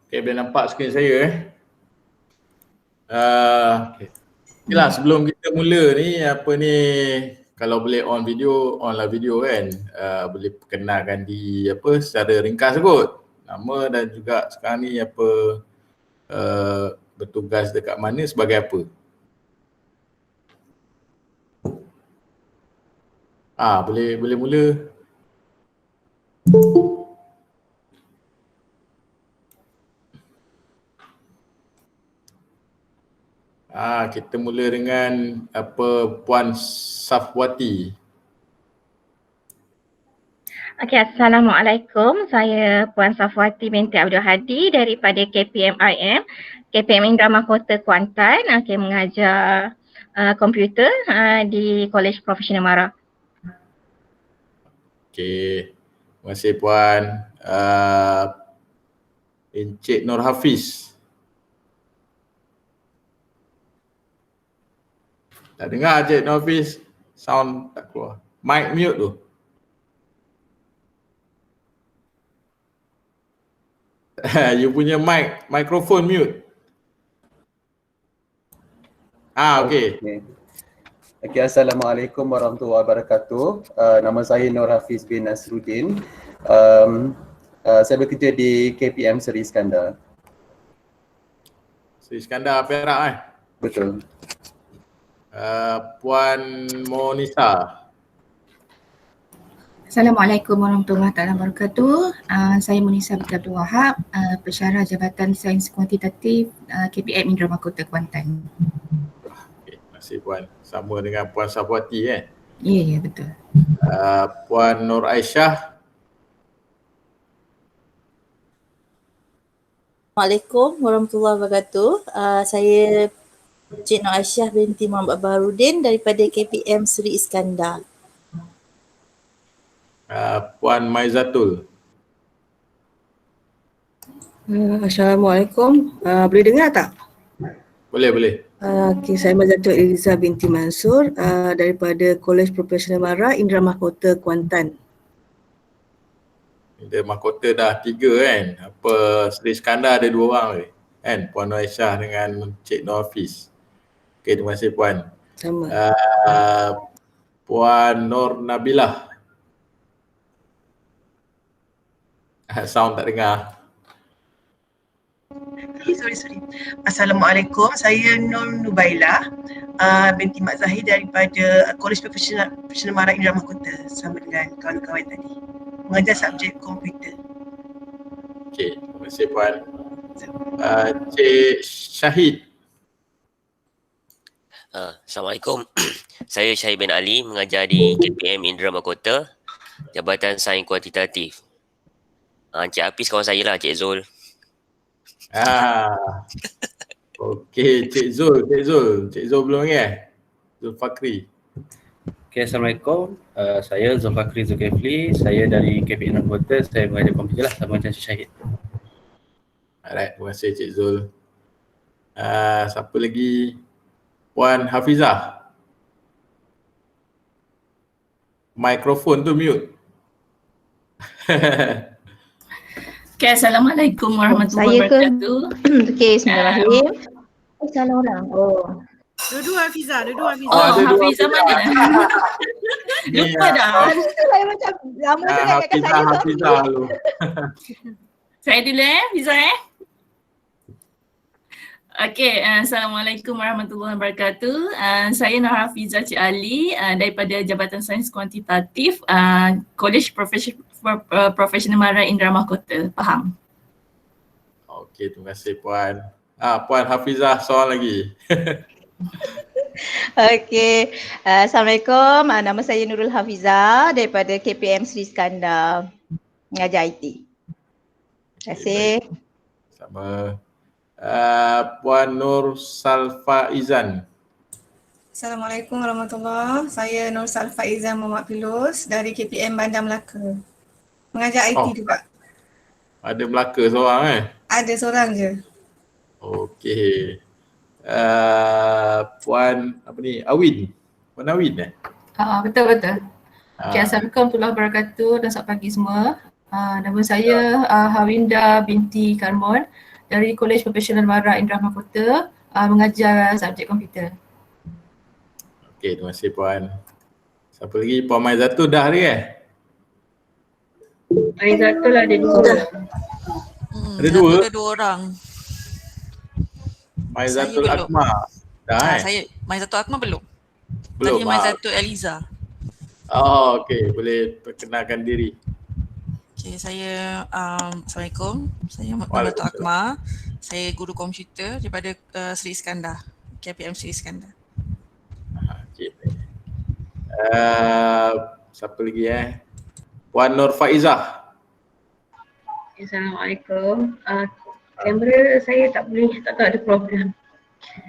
Okay, boleh nampak skrin saya okay. Okeylah, sebelum kita mula ni, kalau boleh on video, on lah video kan. Boleh perkenalkan diri secara ringkas kot. Nama dan juga sekarang ni bertugas dekat mana sebagai apa. Boleh mula. Kita mula dengan Puan Safwati. Okey, Assalamualaikum. Saya Puan Safwati binti Abdul Hadi daripada KPMIM, KPM Indra Mahkota Kuantan. Mengajar komputer di Kolej Profesional Mara. Okey, terima kasih Puan. Encik Nur Hafiz. Tak dengar Encik Nur Hafiz? Sound tak keluar. Mic mute tu. You punya mikrofon mute. Okey. Okay, Assalamualaikum warahmatullahi wabarakatuh. Nama saya Nur Hafiz bin Nasruddin. Saya bekerja di KPM Seri Iskandar. Seri Iskandar Perak Betul. Puan Monisa. Assalamualaikum warahmatullahi wabarakatuh. Saya Monisa binti Abdul Wahab, Pensyarah Jabatan Sains Kuantitatif KPM Indra Mahkota Kuantan. Okay, terima kasih Puan. Sama dengan Puan Safwati Ya, betul. Puan Nur Aisyah. Assalamualaikum warahmatullahi wabarakatuh. Saya Cik Nur Aisyah binti Muhammad Baharudin daripada KPM Seri Iskandar. Puan Maizatul. Assalamualaikum. Boleh dengar tak? Boleh. Okay, saya Maizatul Eliza binti Mansur daripada Kolej Profesional Mara Indra Mahkota Kuantan. Indra Mahkota dah 3 kan? Seri Iskandar ada 2 orang kan? Puan Nur Aisyah dengan Cik Nur Hafiz. Okay, terima kasih Puan. Sama. Puan Nur Nabilah. Sound tak dengar. Sorry. Assalamualaikum, saya Nur Nubailah binti Mak Zahir daripada Kolej Profesional Mara Indra Mahkota sama dengan kawan-kawan tadi. Mengajar subjek komputer. Okey, terima kasih Puan. Cik Syahid. Assalamualaikum. Saya Syahid bin Ali, mengajar di KPM Indra Mahkota, Jabatan Sains Kuantitatif. Encik Hafiz kawan saya lah, Cik Zul. Okey, Cik Zul belum Zul Fakri. Okay, Assalamualaikum. Saya Zulfakri Zulkifli. Saya dari KPM Mahkota. Saya mengajar komputer lah sama macam Cik Syahid. Alright, terima kasih Cik Zul. Siapa lagi? Puan Hafizah. Mikrofon tu mute. Okay, Assalamualaikum warahmatullahi wabarakatuh. Okey, bismillahirrahmanirrahim. Salah orang. Dua-dua Hafizah. Hafizah mana? Lupa dah. Saya macam lama sangat kat saya. Hafizah dulu. Saya dulu Hafizah Okey, Assalamualaikum warahmatullahi wabarakatuh. Saya Nur Hafizah Cik Ali daripada Jabatan Sains Kuantitatif Kolej Profesional Mara Indra Mahkota, Pahang. Okey, terima kasih Puan. Puan Hafizah, soal lagi. Okey, Assalamualaikum. Nama saya Nurul Hafizah daripada KPM Seri Iskandar, mengajar IT. Terima kasih. Sama. Puan Nur Salfa Izan. Assalamualaikum warahmatullahi. Saya Nur Salfa Izan Muhammad Pilus dari KPM Bandar Melaka. Mengajar IT juga. Ada Melaka seorang Ada seorang je. Okey. Puan Awin. Puan Awin Betul. Okay, Assalamualaikum warahmatullahi wabarakatuh dan selamat pagi semua. Nama saya Hawinda binti Karmon dari Kolej Profesional Mara Indra Mahkota, mengajar subjek komputer. Okey, terima kasih Puan. Siapa lagi? Puan Maizatul dah hari Maizatul ada dua. Ada dua? Ada dua orang. Maizatul Saya belum. Akmal. Dah Saya Maizatul Akmal belum. Belum. Tadi Maizatul Eliza. Oh, okey. Boleh perkenalkan diri. Okay, saya Assalamualaikum. Saya Maizatul Akmal. Saya guru komputer daripada Seri Iskandar. KPM Seri Iskandar. Okey. Siapa lagi Puan Nur Faizah. Assalamualaikum. Kamera saya tak tahu ada problem.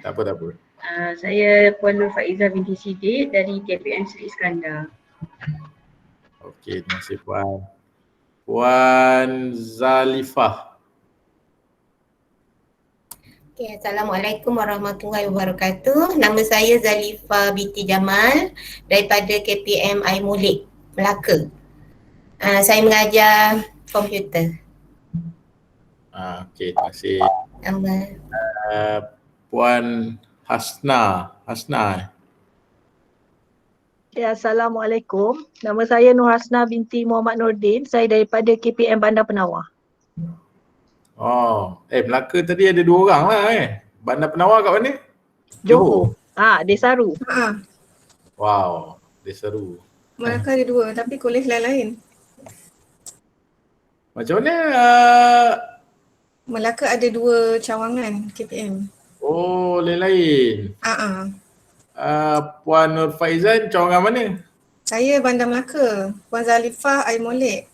Tak apa. Saya Puan Nur Faizah binti Siddiq dari KPM Seri Iskandar. Okey, terima kasih Puan. Puan Zalifah. Okay, Assalamualaikum warahmatullahi wabarakatuh. Nama saya Zalifah binti Jamal daripada KPM Aimulik, Melaka. Saya mengajar komputer. Okey, terima kasih. Nama Puan Hasna. Ya, Assalamualaikum. Nama saya Nur Hasna binti Muhammad Nordin. Saya daripada KPM Bandar Penawar. Oh, Melaka tadi ada dua orang lah Bandar Penawar kat mana? Johor. Desaru. Wow, Desaru. Melaka ada dua tapi kolej lain-lain. Macam mana? Melaka ada dua cawangan KPM. Oh, lain-lain. Puan Nur Faizan cawangan mana? Saya Bandar Melaka. Puan Zalifah Aimolek.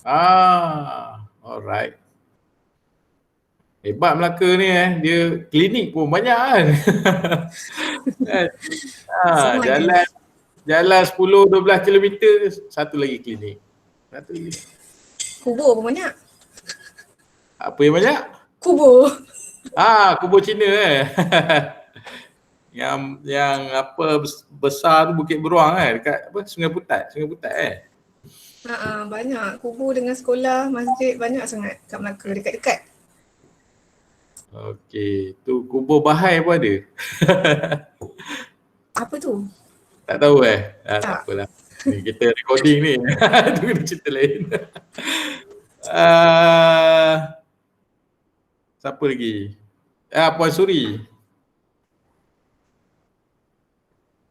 Alright. Hebat Melaka ni dia klinik pun banyak kan. Jalan 10-12 kilometer satu lagi klinik. Kubur pun banyak. Apa yang banyak? Kubur. Kubur Cina yang apa besar tu Bukit Beruang dekat Sungai Putat Banyak kubur dengan sekolah, masjid banyak sangat kat Melaka, dekat-dekat. Okey, tu kubur Bahai pun ada. Apa tu? Tak tahu tak apalah. Ni kita recording ni. Tu kena cerita lain. Siapa lagi? Puan Suri.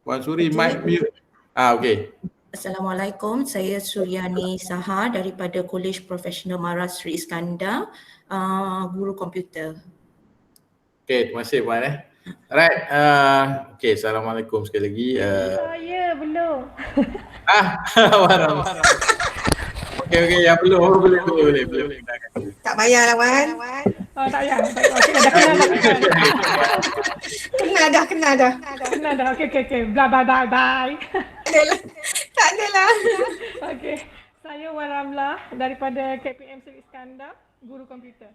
Puan Suri, mic mute. Okey. Assalamualaikum, saya Suryani Saha daripada Kolej Profesional Mara Seri Iskandar, guru komputer. Okey, terima kasih Puan Alright, okey, Assalamualaikum sekali lagi. Saya belum. Warang. Okey, yang belum boleh. Tak payahlah Wan. Tak payah. Okey, dah kenal dah. Kenal dah. Okey. Bye. Tak adalah. Okey. Saya Wan Ramlah daripada KPM Seri Iskandar, guru komputer.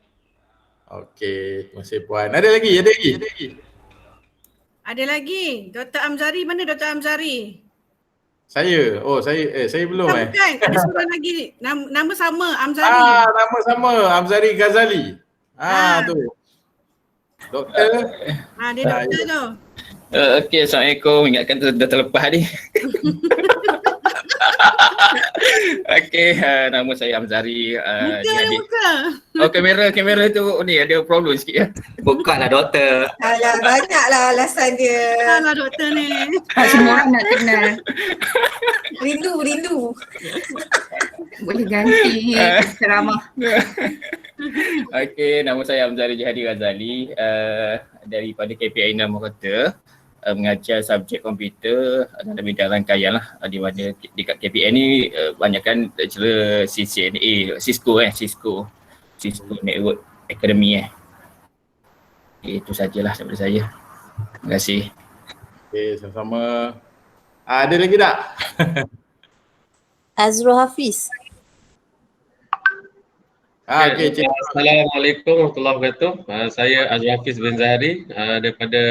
Okey, terima kasih Puan. Ada lagi? Ada lagi. Dr. Amzari, mana Dr. Amzari? Saya belum Bukan, ada seorang lagi. Nama sama, Amzari. Nama sama, Amzari Ghazali. Tu. Doktor. Dia doktor tu. Okey, Assalamualaikum. Ingatkan dah terlepas ni. Okey, nama saya Amzari. Muka. Kamera tu ni ada problem sikit Bukanlah doktor. Alah, banyaklah alasan dia. Alah doktor ni. Semua orang nak kenal. Rindu. Boleh ganti ceramah. Okey, nama saya Amzari Jihadi Ghazali daripada KPI Mahkota, mengajar subjek komputer dalam bidang rangkaian lah, di mana dekat KPN ni banyakkan lecturer CCNA, Cisco Network Academy Itu sajalah daripada saya. Terima kasih. Okey, sama-sama. Ada lagi tak? Azrul Hafiz. Assalamualaikum warahmatullahi wabarakatuh. Saya Azrul Hafiz bin Zahari daripada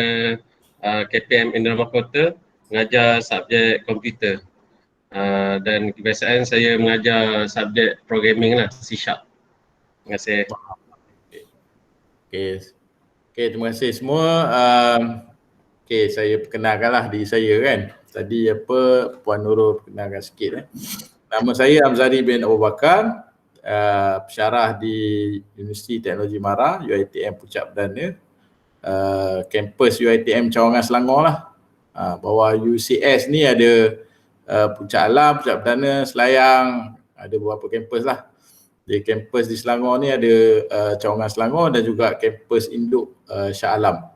KPM Indra Mahkota, mengajar subjek komputer. Dan kebiasaan saya mengajar subjek programming lah, C#. Terima kasih. Okey, terima kasih semua. Okey, saya perkenalkanlah diri saya kan. Tadi Puan Nurul perkenalkan sikit. Nama saya Amzari bin Abu Bakar, pensyarah di Universiti Teknologi Mara, UiTM Puncak Perdana, kampus UiTM Cawangan Selangor lah. Bawah UCS ni ada Puncak Alam, Puncak Perdana, Selayang, ada beberapa kampus lah. Di kampus di Selangor ni ada Cawangan Selangor dan juga kampus induk Shah Alam.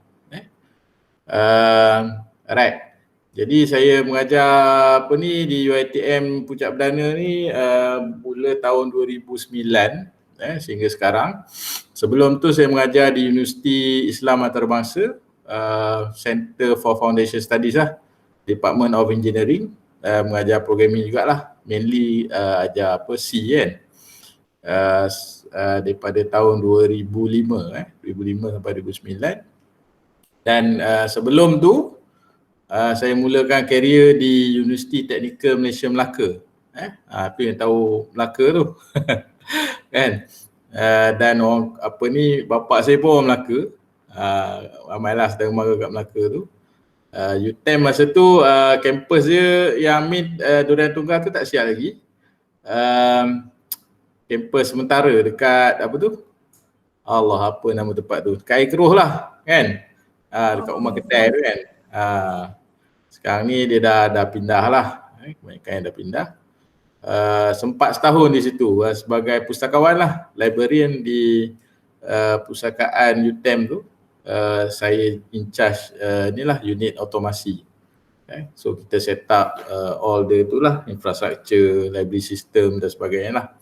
Right. Jadi saya mengajar di UiTM Puncak Perdana ni mula tahun 2009 sehingga sekarang. Sebelum tu saya mengajar di Universiti Islam Antarabangsa, Center for Foundation Studies lah, Department of Engineering, mengajar programming jugalah, mainly ajar C kan. Daripada tahun 2005 sampai 2009. Dan sebelum tu saya mulakan karier di Universiti Teknikal Malaysia Melaka. Tu yang tahu Melaka tu. Kan? Dan orang bapa saya pun orang Melaka. Ramailah saudara mara kat Melaka tu. UTM masa tu kampus dia yang Durian Tunggal tu tak siap lagi. Kampus sementara dekat apa nama tempat tu? Dekat Air Keruh lah kan. Dekat rumah kedai tu kan. Sekarang ni dia dah pindah lah. Kebanyakan yang dah pindah. Sempat setahun di situ sebagai pustakawan lah, librarian di pustakaan UTM tu. Saya in charge unit otomasi. So kita set up all the tu lah, infrastructure, library system dan sebagainya lah.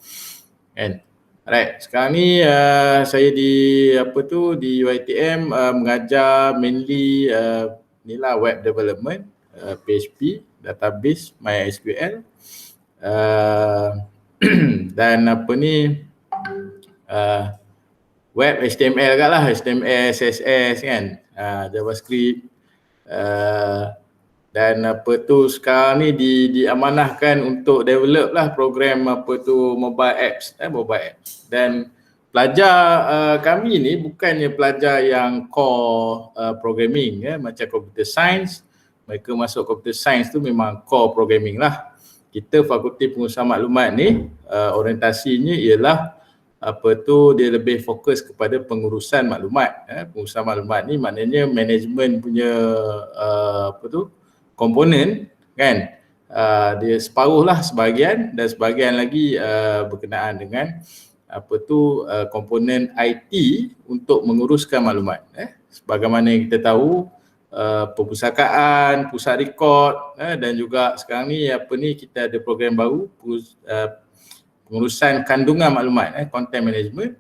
Kan? Alright, sekarang ni saya di di UiTM mengajar mainly web development, PHP, database, MySQL, dan web HTML kat lah, HTML, CSS kan, JavaScript, dan sekarang ni diamanahkan untuk develop lah program mobile apps, dan pelajar kami ni bukannya pelajar yang core programming macam computer science. Mereka masuk computer science tu memang core programming lah. Kita Fakulti Pengurusan Maklumat ni orientasinya ialah dia lebih fokus kepada pengurusan maklumat. Pengurusan maklumat ni maknanya management punya komponen kan. Dia separuh lah sebahagian, dan sebahagian lagi berkenaan dengan komponen IT untuk menguruskan maklumat. Sebagaimana yang kita tahu, perpustakaan, pusat rekod, dan juga sekarang ni kita ada program baru, pengurusan kandungan maklumat, content management.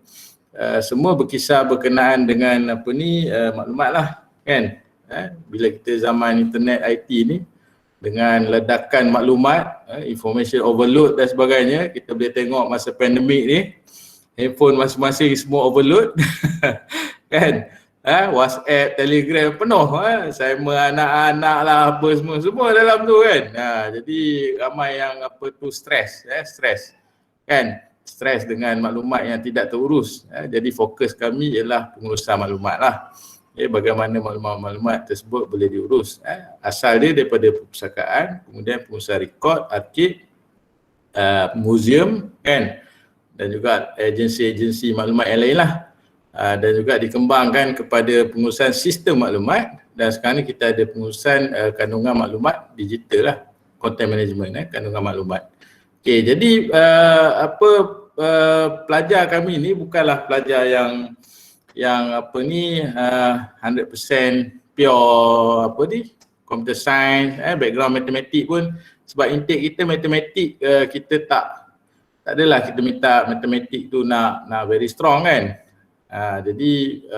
Semua berkisar berkenaan dengan maklumat lah kan. Bila kita zaman internet IT ni, dengan ledakan maklumat, information overload dan sebagainya, kita boleh tengok masa pandemik ni, handphone masing-masing semua overload kan. WhatsApp, Telegram penuh, sama anak-anak lah apa semua dalam tu kan. Jadi ramai yang stres kan, stres dengan maklumat yang tidak terurus. Jadi fokus kami ialah pengurusan maklumat lah. Bagaimana maklumat-maklumat tersebut boleh diurus. Asal dia daripada perpustakaan, kemudian pengurusan rekod, arkib, museum kan, dan juga agensi-agensi maklumat yang lain lah. Dan juga dikembangkan kepada pengurusan sistem maklumat, dan sekarang ni kita ada pengurusan kandungan maklumat digital lah, content management, kandungan maklumat. Okey, jadi pelajar kami ni bukanlah pelajar yang 100% pure computer science, background matematik pun, sebab intake kita matematik, kita tak adalah kita minta matematik tu nak very strong kan. Jadi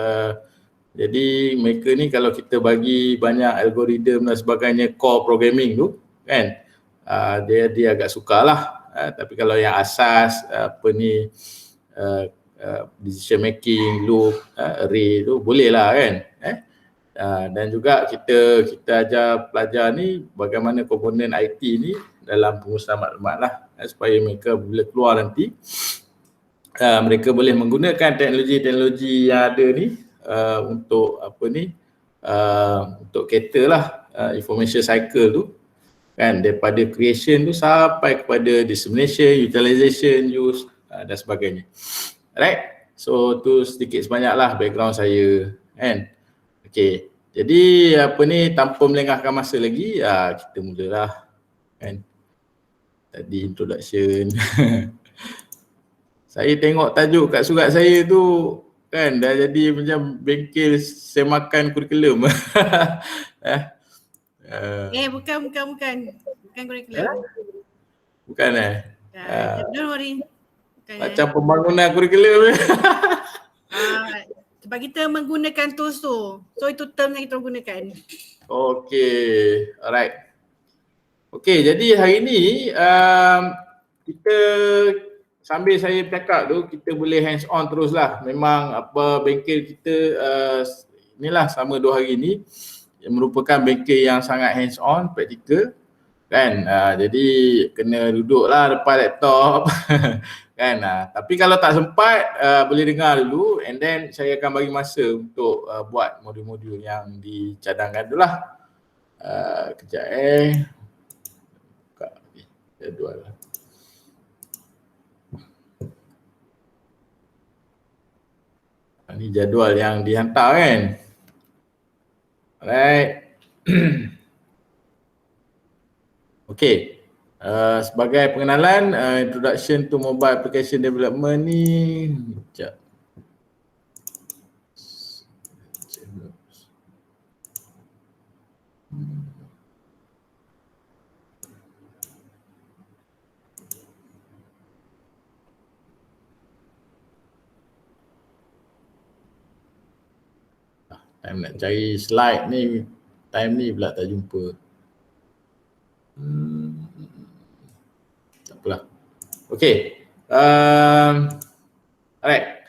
mereka ni kalau kita bagi banyak algoritma dan sebagainya, core programming tu kan, dia agak sukarlah. Tapi kalau yang asas decision making, loop, array tu boleh lah kan. Dan juga kita ajar pelajar ni bagaimana komponen IT ni dalam pengurusan maklumat lah, supaya mereka bila keluar nanti mereka boleh menggunakan teknologi-teknologi yang ada ni untuk untuk cater lah information cycle tu kan, daripada creation tu sampai kepada dissemination, utilization, use dan sebagainya. Alright, so tu sedikit sebanyak lah background saya kan. Okay, jadi tanpa melengahkan masa lagi, kita mulalah kan. Tadi introduction. Saya tengok tajuk kat surat saya tu kan dah jadi macam bengkel semakan kurikulum. Bukan kurikulum. Bukan Don't worry. Macam pembangunan kurikulum. Sebab kita menggunakan tools tu. So itu term yang kita gunakan. Okay, alright. Okay, jadi hari ni kita sambil saya bercakap tu, kita boleh hands on terus lah. Memang bengkel kita inilah selama 2 hari ni merupakan bengkel yang sangat hands on, praktikal kan. Jadi kena duduk lah depan laptop kan. Tapi kalau tak sempat boleh dengar dulu, and then saya akan bagi masa untuk buat modul-modul yang dicadangkan tu lah. Kejap buka jadual. Ini jadual yang dihantar kan. Alright. Okay. Sebagai pengenalan, introduction to mobile application development ni. Sekejap. Time nak cari slide ni, time ni pula tak jumpa. Tak apalah. Okay. Alright.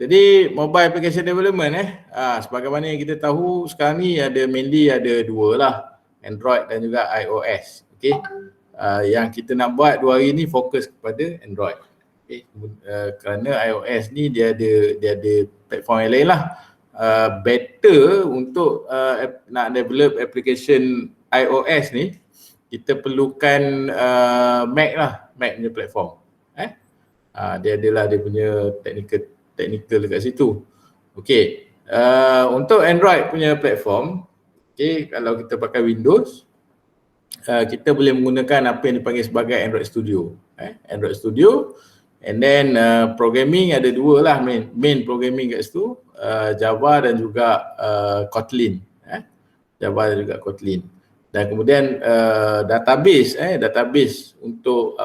Jadi mobile application development sebagaimana yang kita tahu sekarang ni mainly ada 2 lah, Android dan juga iOS. Okay. Yang kita nak buat 2 hari ni fokus kepada Android. Okay. Kerana iOS ni dia ada platform yang lain lah. Better untuk nak develop application iOS ni, kita perlukan Mac lah, Mac punya platform. Dia adalah dia punya technical dekat situ. Okay, untuk Android punya platform, okay, kalau kita pakai Windows, kita boleh menggunakan apa yang dipanggil sebagai Android Studio. Android Studio, and then programming ada 2 lah, main programming kat situ, Java dan juga Kotlin. Java dan juga Kotlin. Dan kemudian database untuk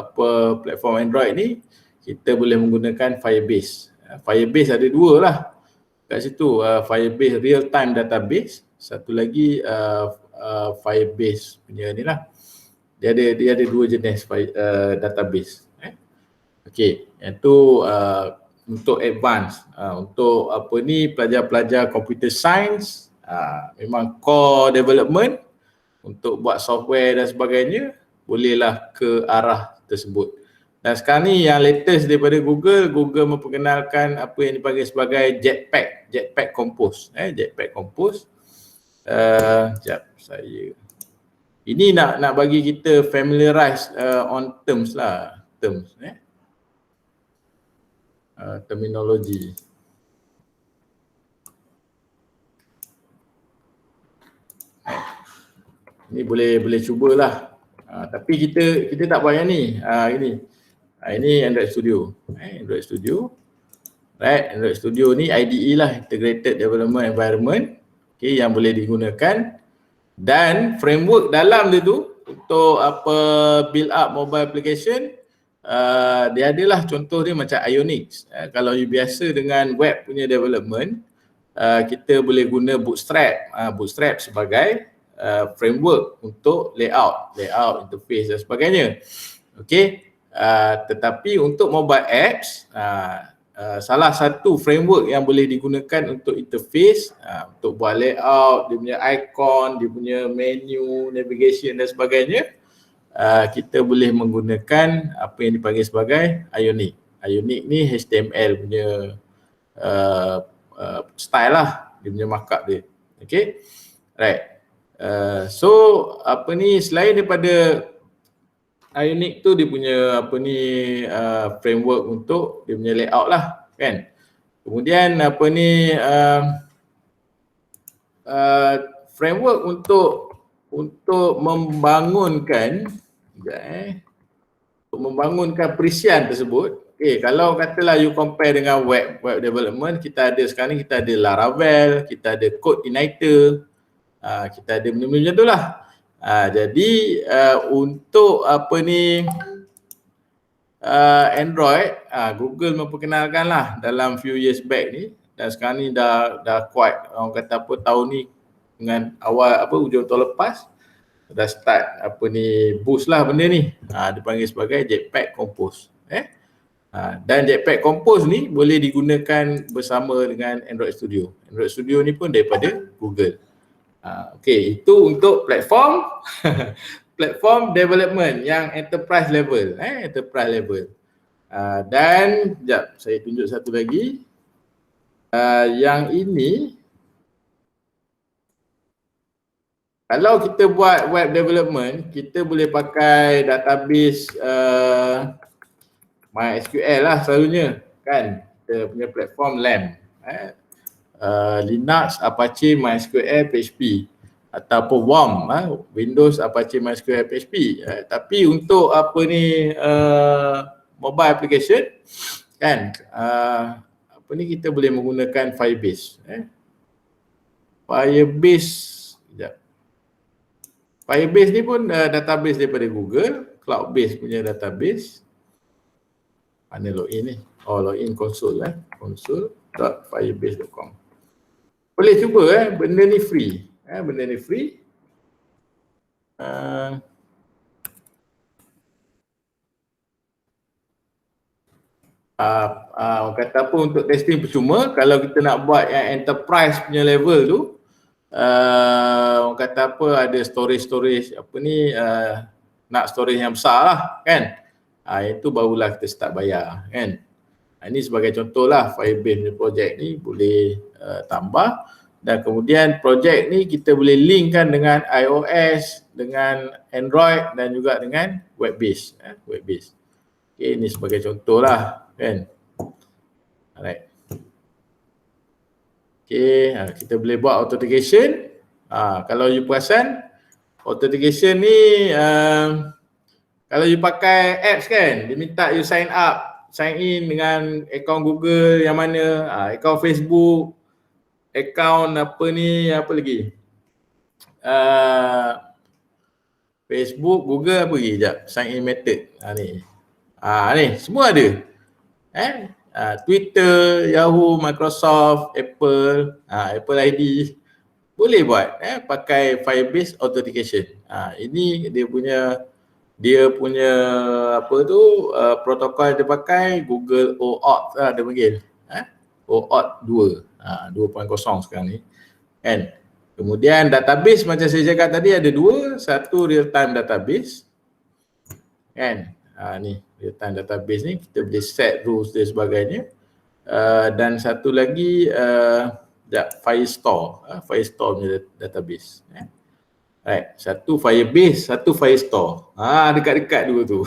platform Android ni, kita boleh menggunakan Firebase. Firebase ada 2 lah kat situ, Firebase real time database, satu lagi Firebase punya ni lah. Dia ada 2 jenis database. Okay, yang tu untuk advance, untuk pelajar-pelajar computer science, memang core development untuk buat software dan sebagainya, bolehlah ke arah tersebut. Dan sekarang ni yang latest daripada Google memperkenalkan apa yang dipanggil sebagai Jetpack Compose. Jetpack Compose. Sekejap, saya ini nak bagi kita familiarize on terms lah, terminologi. Ini boleh cubalah. Tapi kita tak buat yang ni. Ini Android Studio. Android Studio. Right, Android Studio ni IDE lah, Integrated Development Environment. Okay, yang boleh digunakan, dan framework dalam dia tu untuk build up mobile application. Dia adalah contoh dia macam Ionix. Kalau you biasa dengan web punya development, kita boleh guna Bootstrap sebagai framework untuk layout, interface dan sebagainya. Okay, tetapi untuk mobile apps, salah satu framework yang boleh digunakan untuk interface, untuk buat layout, dia punya icon, dia punya menu, navigation dan sebagainya, kita boleh menggunakan apa yang dipanggil sebagai Ionic. Ionic ni HTML punya style lah, dia punya markup dia. Okay, right. So apa ni, selain daripada Ionic tu, dia punya apa ni framework untuk dia punya layout lah kan. Kemudian apa ni framework untuk membangunkan untuk membangunkan perisian tersebut. Okay, kalau katalah you compare dengan web development, kita ada sekarang ni, kita ada Laravel, kita ada CodeIgniter, kita ada benda-benda macam tu lah. Jadi untuk apa ni Android, Google memperkenalkan lah dalam few years back ni, dan sekarang ni dah quite, orang kata apa, tahun ni dengan awal apa hujung tahun lepas dah start apa ni boost lah benda ni. Dipanggil sebagai Jetpack Compose. Dan Jetpack Compose ni boleh digunakan bersama dengan Android Studio. Android Studio ni pun daripada Google. Okay, itu untuk platform platform development yang enterprise level, enterprise level. Dan sekejap saya tunjuk satu lagi. Yang ini, kalau kita buat web development, kita boleh pakai database MySQL lah selalunya kan. Kita punya platform LAMP, Linux, Apache, MySQL, PHP, ataupun WARM, Windows, Apache, MySQL, PHP. Tapi untuk apa ni mobile application kan, apa ni, kita boleh menggunakan Firebase. Firebase ni pun database daripada Google, cloud base punya database. Mana login ni? Oh, login console, console.firebase.com. Boleh cuba, benda ni free. Benda ni free. Orang kata apa, untuk testing percuma. Kalau kita nak buat yang enterprise punya level tu, orang kata apa, ada storage apa ni, nak storage yang besar lah kan. Itu barulah kita start bayar kan. Ini sebagai contoh lah, Firebase punya project ni boleh tambah. Dan kemudian projek ni kita boleh linkkan dengan iOS, dengan Android dan juga dengan web-based. Web-based. Okay, ini sebagai contoh lah kan. Alright. Okay, kita boleh buat authentication. Kalau you perasan, authentication ni kalau you pakai apps kan, dia minta you sign in dengan akaun Google yang mana, akaun Facebook, akaun apa ni, apa lagi, Facebook, Google, apa lagi, sekejap, sign in method, ni semua ada, Twitter, Yahoo, Microsoft, Apple, Apple ID, boleh buat pakai Firebase Authentication. Ini dia punya apa tu, protokol dia pakai Google OAuth lah dia panggil, OAuth 2.0 sekarang ni kan. Kemudian database macam saya cakap tadi ada dua, satu real time database kan, ni real time database ni kita boleh set rules dan sebagainya, dan satu lagi Firestore punya database. Right, satu Firebase, satu Firestore. Dekat-dekat dua tu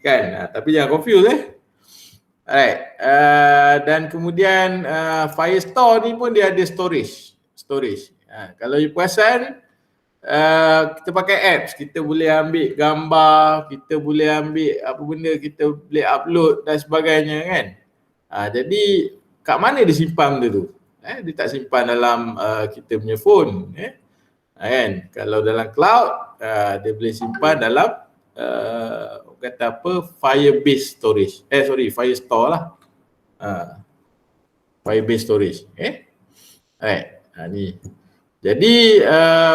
kan, tapi jangan confuse Alright, dan kemudian Firestore ni pun dia ada storage. Kalau you perasan, kita pakai apps, kita boleh ambil gambar, kita boleh ambil apa benda, kita boleh upload dan sebagainya kan. Jadi kat mana dia simpan benda tu? Dia tak simpan dalam kita punya phone kan. Kalau dalam cloud, dia boleh simpan dalam kata apa, Firebase storage. Firestore lah. Firebase storage. Alright. Ni. Jadi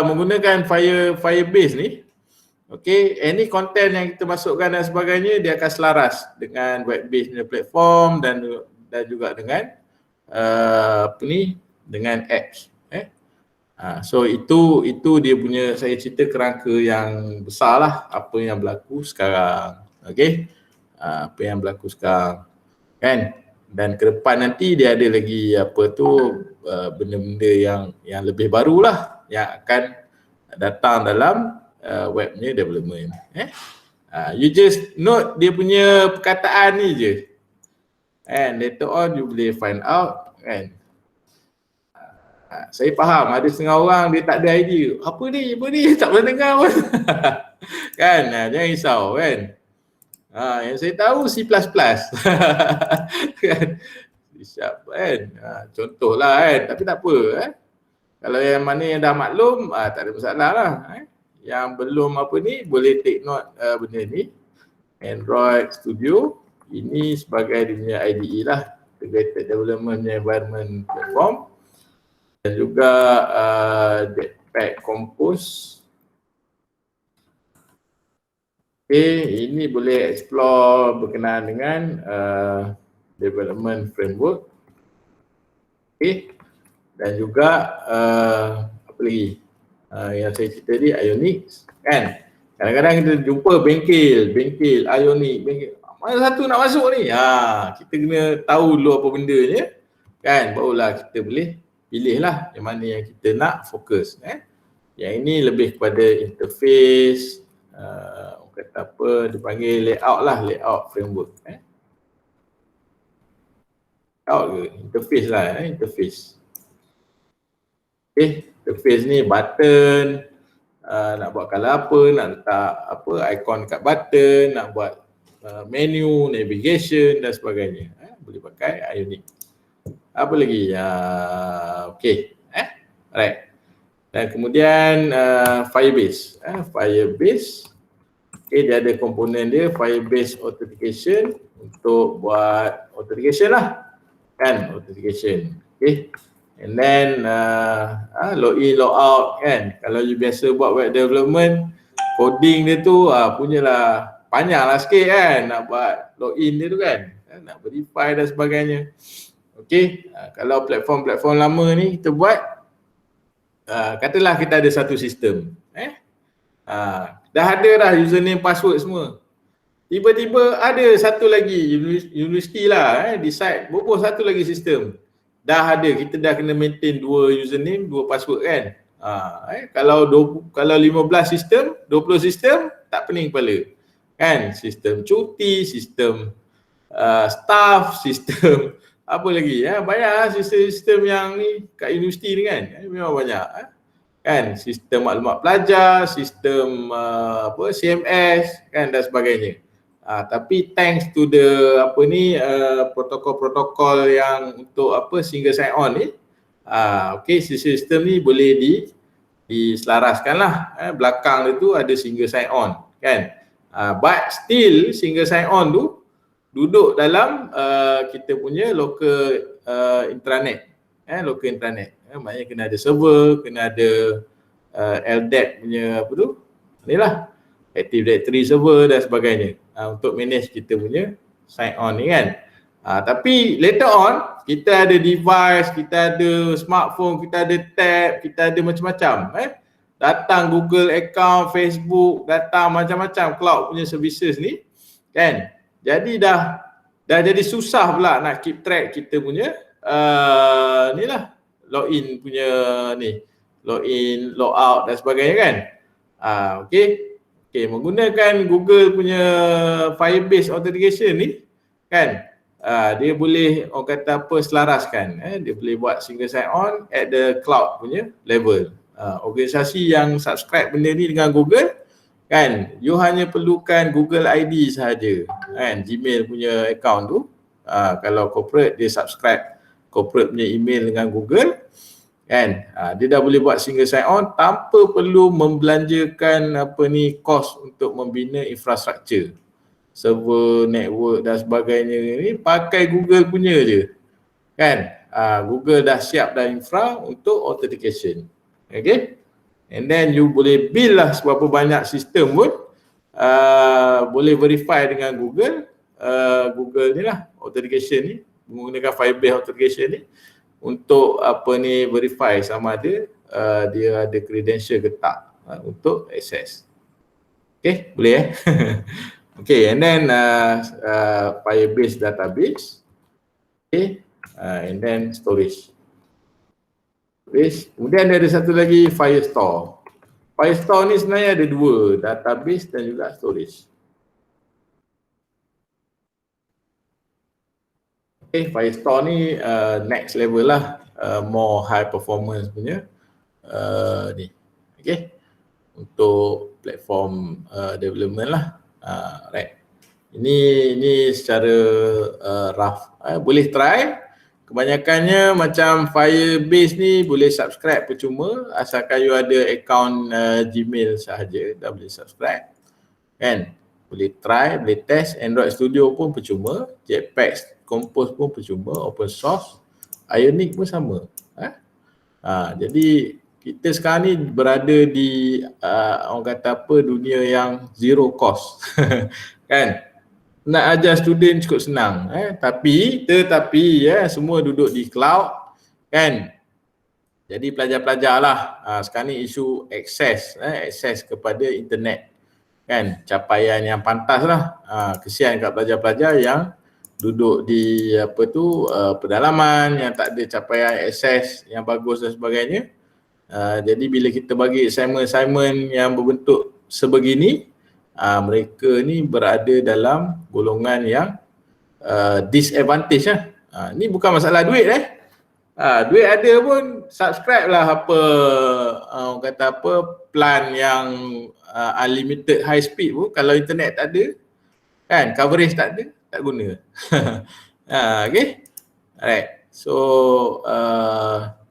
menggunakan Firebase ni, okay, any content yang kita masukkan dan sebagainya, dia akan selaras dengan web-based punya platform dan juga dengan apa ni, dengan apps. So itu dia punya, saya cerita kerangka yang besar lah apa yang berlaku sekarang. Okay, apa yang berlaku sekarang kan, dan ke depan nanti dia ada lagi apa tu benda-benda yang lebih baru lah yang akan datang dalam webnya development. You just note dia punya perkataan ni je, and later on you boleh find out kan. Saya faham ada setengah orang dia tak ada idea. Apa ni? Tak pernah dengar pun. Kan? Jangan risau kan. Yang saya tahu C++. Kan? C-sharp kan. Contohlah kan. Tapi tak apa. Kalau yang mana yang dah maklum, tak ada masalah lah. Yang belum apa ni, boleh take note benda ni. Android Studio. Ini sebagai dia punya IDE lah. Integrated Development Environment Platform. Dan juga Jetpack Compose. Okay, ini boleh explore berkenaan dengan development framework. Okay, dan juga apa lagi yang saya cerita tadi, Ionic kan. Kadang-kadang kita jumpa bengkel Ionic, bengkel. Mana satu nak masuk ni? Kita kena tahu dulu apa bendanya kan, barulah kita boleh pilih lah yang mana yang kita nak fokus. Yang ini lebih kepada interface, orang kata apa, dia panggil layout lah, layout framework. Layout ke? Interface lah, interface. Okay, interface ni button, nak buat color apa, nak letak apa, icon kat button, nak buat menu, navigation dan sebagainya. Boleh pakai Ionic. Apa lagi? Okay. Alright. Dan kemudian Firebase. Firebase. Okay, dia ada komponen dia, Firebase Authentication untuk buat authentication lah. Kan? Authentication. Okay. And then login, logout kan. Kalau you biasa buat web development, coding dia tu punyalah panjang lah sikit kan. Nak buat login dia tu kan. Nak verify dan sebagainya. Okay, kalau platform-platform lama ni kita buat, katalah kita ada satu sistem, dah ada dah username, password semua. Tiba-tiba ada satu lagi universiti lah, decide boboh satu lagi sistem. Dah ada, kita dah kena maintain 2 username, 2 password kan. Kalau 15 sistem, 20 sistem, tak pening kepala. Kan, sistem cuti, sistem staff, sistem apa lagi banyak sistem yang ni kat universiti ni kan, memang banyak kan, sistem maklumat pelajar, sistem CMS kan dan sebagainya. Tapi thanks to the apa ni protokol-protokol yang untuk single sign on ni, okay, sistem ni boleh diselaraskan lah. Belakang dia tu ada single sign on kan, but still single sign on tu duduk dalam kita punya local intranet. Local intranet. Maknanya kena ada server, kena ada LDAP punya apa tu? Inilah Active Directory server dan sebagainya. Untuk manage kita punya sign on ni kan. Tapi later on kita ada device, kita ada smartphone, kita ada tab, kita ada macam-macam. Datang Google account, Facebook, datang macam-macam cloud punya services ni kan. Jadi dah jadi susah pula nak keep track kita punya ni lah login punya ni, login, logout dan sebagainya kan. Okay, menggunakan Google punya Firebase Authentication ni kan, dia boleh orang kata apa, selaraskan. Dia boleh buat single sign on at the cloud punya level. Organisasi yang subscribe benda ni dengan Google kan, you hanya perlukan Google ID sahaja kan, Gmail punya account tu. Kalau corporate dia subscribe corporate punya email dengan Google kan, dia dah boleh buat single sign on tanpa perlu membelanjakan apa ni kos untuk membina infrastruktur, server, network dan sebagainya. Ni pakai Google punya je kan. Google dah siap dah infra untuk authentication. Okay, and then you boleh build lah seberapa banyak sistem pun, boleh verify dengan Google, Google ni lah authentication ni, menggunakan Firebase Authentication ni untuk apa ni verify sama ada dia ada credential ke tak untuk access. Okay, boleh Okay, and then Firebase database. Okay, and then storage. Kemudian ada satu lagi Firestore. Firestore ni sebenarnya ada dua, database dan juga storage. Okay, Firestore ni next level lah, more high performance punya ni. Okay, untuk platform development lah. Right. Ini secara rough. Boleh try. Kebanyakannya macam Firebase ni boleh subscribe percuma asalkan you ada account Gmail sahaja dah boleh subscribe. Kan? Boleh try, boleh test. Android Studio pun percuma, Jetpack Compose pun percuma, open source. Ionic pun sama. Jadi kita sekarang ni berada di orang kata apa, dunia yang zero cost. Kan? Nak ajar student cukup senang, tetapi semua duduk di cloud, kan? Jadi pelajar-pelajar lah, sekarang ni isu akses kepada internet, kan? Capaian yang pantas lah. Kesian kat pelajar-pelajar yang duduk di pedalaman, yang tak ada capaian akses yang bagus dan sebagainya. Jadi bila kita bagi assignment yang berbentuk sebegini, mereka ni berada dalam golongan yang disadvantage lah. Ni bukan masalah duit duit ada pun subscribe lah apa orang kata apa, plan yang unlimited high speed pun kalau internet tak ada, kan, coverage tak ada, tak guna. Okay, alright, so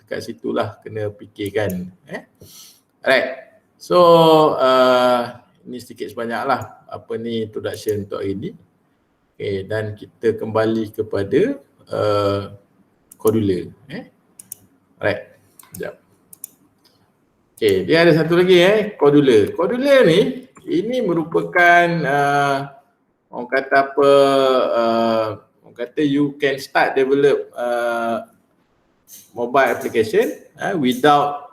dekat situlah kena fikirkan. Alright, so ini sedikit sebanyak lah apa ni introduction untuk hari ni. Okay, dan kita kembali kepada Cordula. Alright, sekejap. Okay, dia ada satu lagi Cordula. Cordula ni, ini merupakan orang kata apa, orang kata you can start develop mobile application without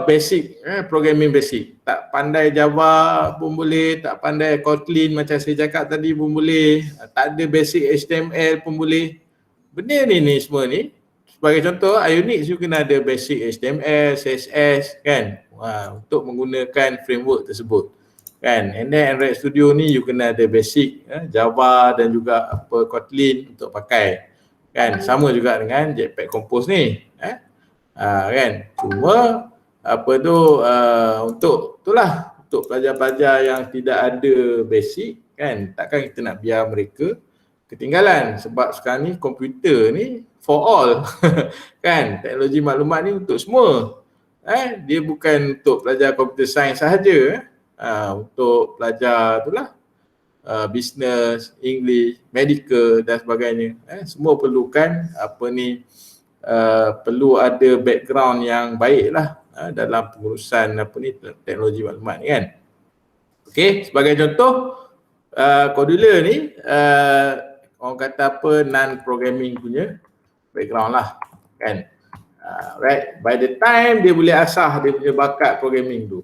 basic programming basic. Tak pandai Java pun boleh, tak pandai Kotlin macam saya cakap tadi pun boleh, tak ada basic HTML pun boleh. Benda ni semua ni, sebagai contoh Ionic you kena ada basic HTML, CSS, kan, untuk menggunakan framework tersebut, kan. And then Android Studio ni you kena ada basic Java dan juga apa Kotlin untuk pakai, kan. Sama juga dengan Jetpack Compose ni, kan. Cuma apa tu untuk itulah, untuk pelajar-pelajar yang tidak ada basic, kan, takkan kita nak biar mereka ketinggalan, sebab sekarang ni komputer ni for all. Kan, teknologi maklumat ni untuk semua. Dia bukan untuk pelajar computer science sahaja, untuk pelajar itulah business, English, medical dan sebagainya. Semua perlukan apa ni, perlu ada background yang baik lah dalam pengurusan apa ni teknologi maklumat ni, kan. Okey, sebagai contoh Cordula ni orang kata apa, non-programming punya background lah, kan. Right, by the time dia boleh asah dia punya bakat programming tu.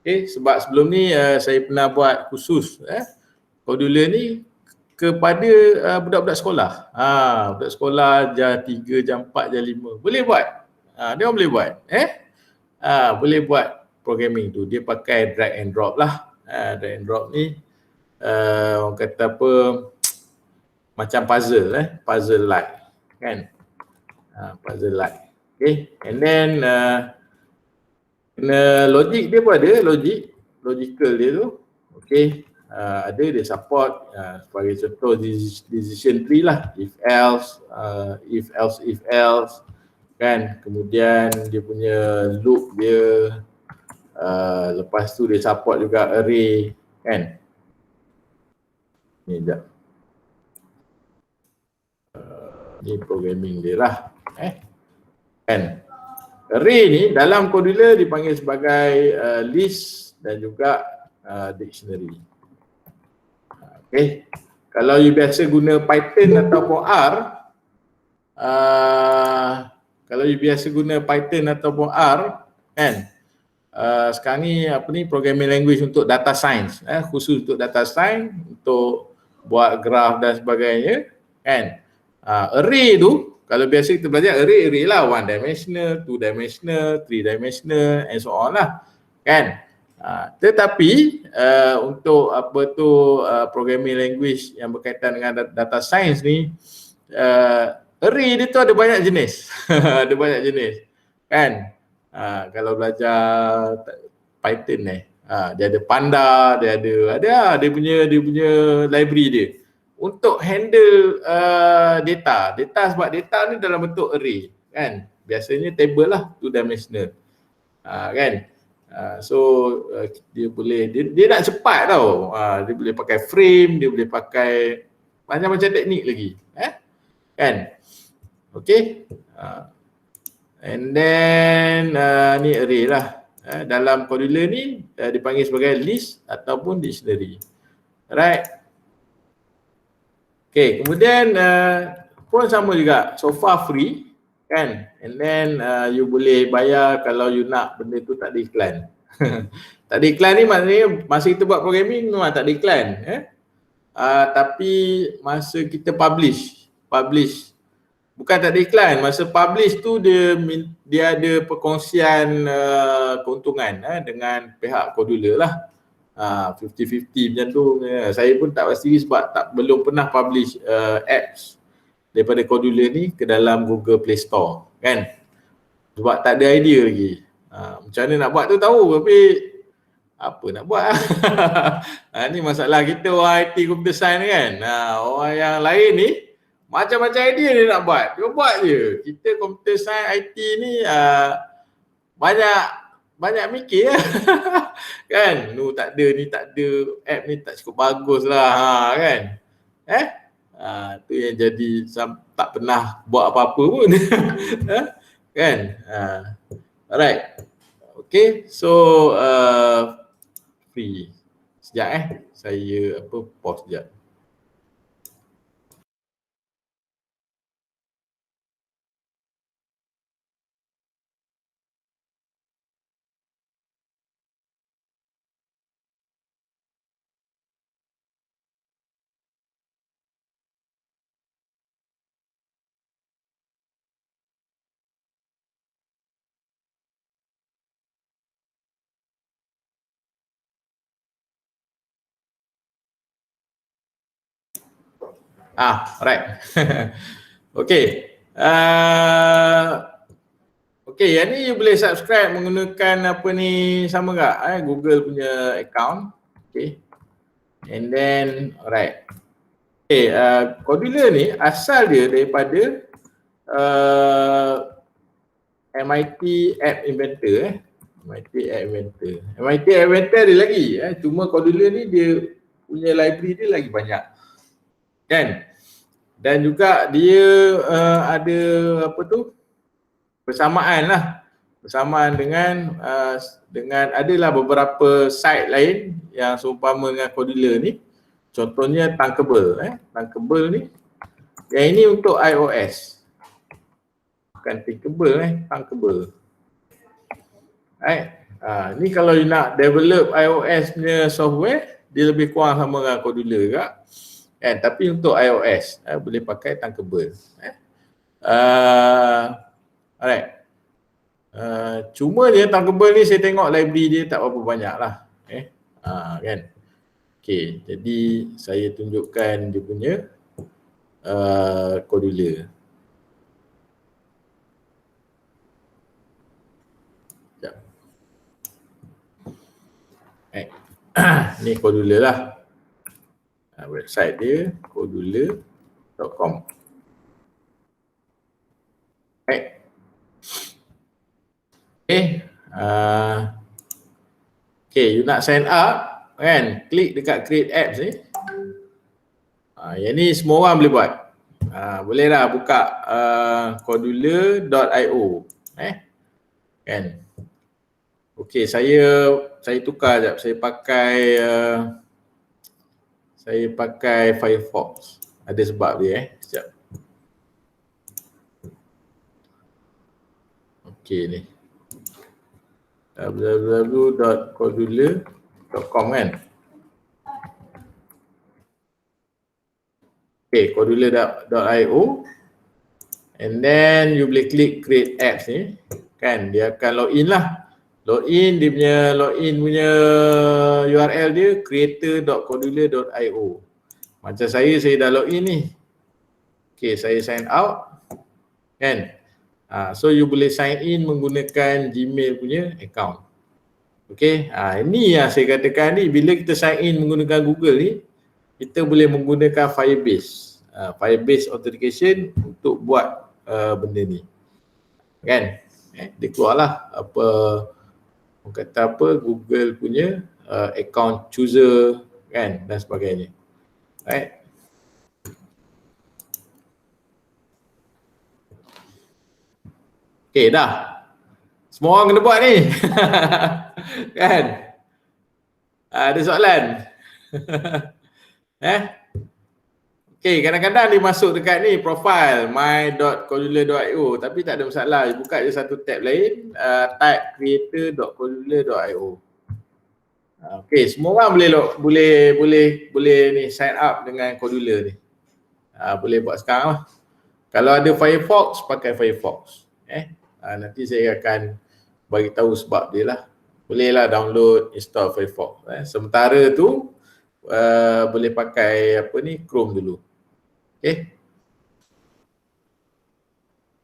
Okay, sebab sebelum ni saya pernah buat khusus Cordula ni kepada budak-budak sekolah. Budak sekolah jam 3, jam 4, jam 5. Boleh buat. Dia orang boleh buat. Boleh buat programming tu. Dia pakai drag and drop lah. Drag and drop ni orang kata apa, macam puzzle, puzzle like, kan. Puzzle like. Okay, and then kena logik dia pun ada, logical dia tu. Okay, ada dia support sebagai contoh decision tree lah, if else, if else, kan. Kemudian dia punya loop dia, lepas tu dia support juga array, kan. Ni sekejap, ni programming dia lah, kan. Array ni dalam Cordula dipanggil sebagai list dan juga dictionary. Okay, kalau you biasa guna Python ataupun R, kalau you biasa guna Python ataupun R kan, sekarang ni programming language untuk data science, khusus untuk data science, untuk buat graf dan sebagainya kan. Array tu kalau biasa kita belajar array lah, 1 dimensional, 2 dimensional, 3 dimensional and so on lah kan. Tetapi untuk programming language yang berkaitan dengan data science ni, array dia tu ada banyak jenis. Ada banyak jenis kan. Kalau belajar Python ni, dia ada Panda, dia ada dia punya library dia untuk handle data sebab data ni dalam bentuk array kan. Biasanya table lah, 2 dimensional kan. Dia boleh dia nak cepat tau. Dia boleh pakai frame, dia boleh pakai macam-macam teknik lagi kan. Okay. And then ni array lah. Dalam modular ni dipanggil sebagai list ataupun dictionary. Alright. Okay, kemudian pun sama juga, so far free kan. And then you boleh bayar kalau you nak benda tu tak ada iklan. Tak ada iklan ni maknanya masa kita buat programming memang tak ada iklan. Tapi masa kita publish bukan tak ada iklan, masa publish tu dia ada perkongsian keuntungan dengan pihak Codula lah. 50-50 macam tu. Saya pun tak pasti sebab belum pernah publish apps daripada Codula ni ke dalam Google Play Store kan. Sebab tak ada idea lagi. Macam mana nak buat tu tahu, tapi apa nak buat. Ni masalah kita orang IT computer science kan. Orang yang lain ni macam-macam idea dia nak buat. Dia buat je. Kita computer science IT ni banyak mikir kan. Tak ada app ni tak cukup bagus lah kan. Tu yang jadi tak pernah buat apa-apa pun. Kan. Alright. Okay, so free. Sekejap saya pause sekejap. Right. Okay. Okay, yang ni you boleh subscribe menggunakan sama tak? Google punya account. Okay. And then, alright. Okay, Codula ni asal dia daripada MIT App Inventor. MIT App Inventor. MIT App Inventor ada lagi. Cuma Codula ni dia punya library dia lagi banyak. Kan? Dan juga dia ada persamaan lah. Bersamaan dengan adalah beberapa site lain yang seumpama dengan Codula ni. Contohnya Thunkable. Thunkable ni. Yang ini untuk iOS. Bukan Thinkable, Thunkable. Ni kalau you nak develop iOS punya software, dia lebih kurang sama dengan Codula juga. Tapi untuk iOS boleh pakai Thunkable. Alright. Cuma dia Thunkable ni saya tengok library dia tak berapa banyak lah. Kan. Okay, jadi saya tunjukkan dia punya Codula. Ni Codula lah. Website dia codula.com. Okay, you nak sign up kan, klik dekat create apps ni. Yang ni semua orang boleh buat. Boleh lah buka codula.io kan. Okay, saya tukar sekejap. Saya pakai Firefox. Ada sebab dia sekejap. okey ni. www.codula.com kan. Okay, codula.io, and then you boleh klik create apps ni kan, dia akan login lah. Login, dia punya login punya URL dia creator.codula.io. Macam saya dah login ni. Okay, saya sign out kan. So you boleh sign in menggunakan Gmail punya account. Okay, ini yang saya katakan ni, bila kita sign in menggunakan Google ni, kita boleh menggunakan Firebase. Firebase authentication untuk buat benda ni. Kan? Dia keluarlah apa, orang kata apa, Google punya account chooser kan, dan sebagainya. Right? Okay, dah. Semua orang kena buat ni. Kan? Ada soalan? Okay, kadang-kadang dia masuk dekat ni profile my.codula.io, tapi tak ada masalah, buka je satu tab lain, type creator.codula.io. Okay, semua orang boleh ni sign up dengan Codula ni. Boleh buat sekarang lah. Kalau ada Firefox, pakai Firefox. Nanti saya akan bagi tahu sebab dia lah. Bolehlah download, install Firefox. Sementara tu boleh pakai apa ni, Chrome dulu. Okay.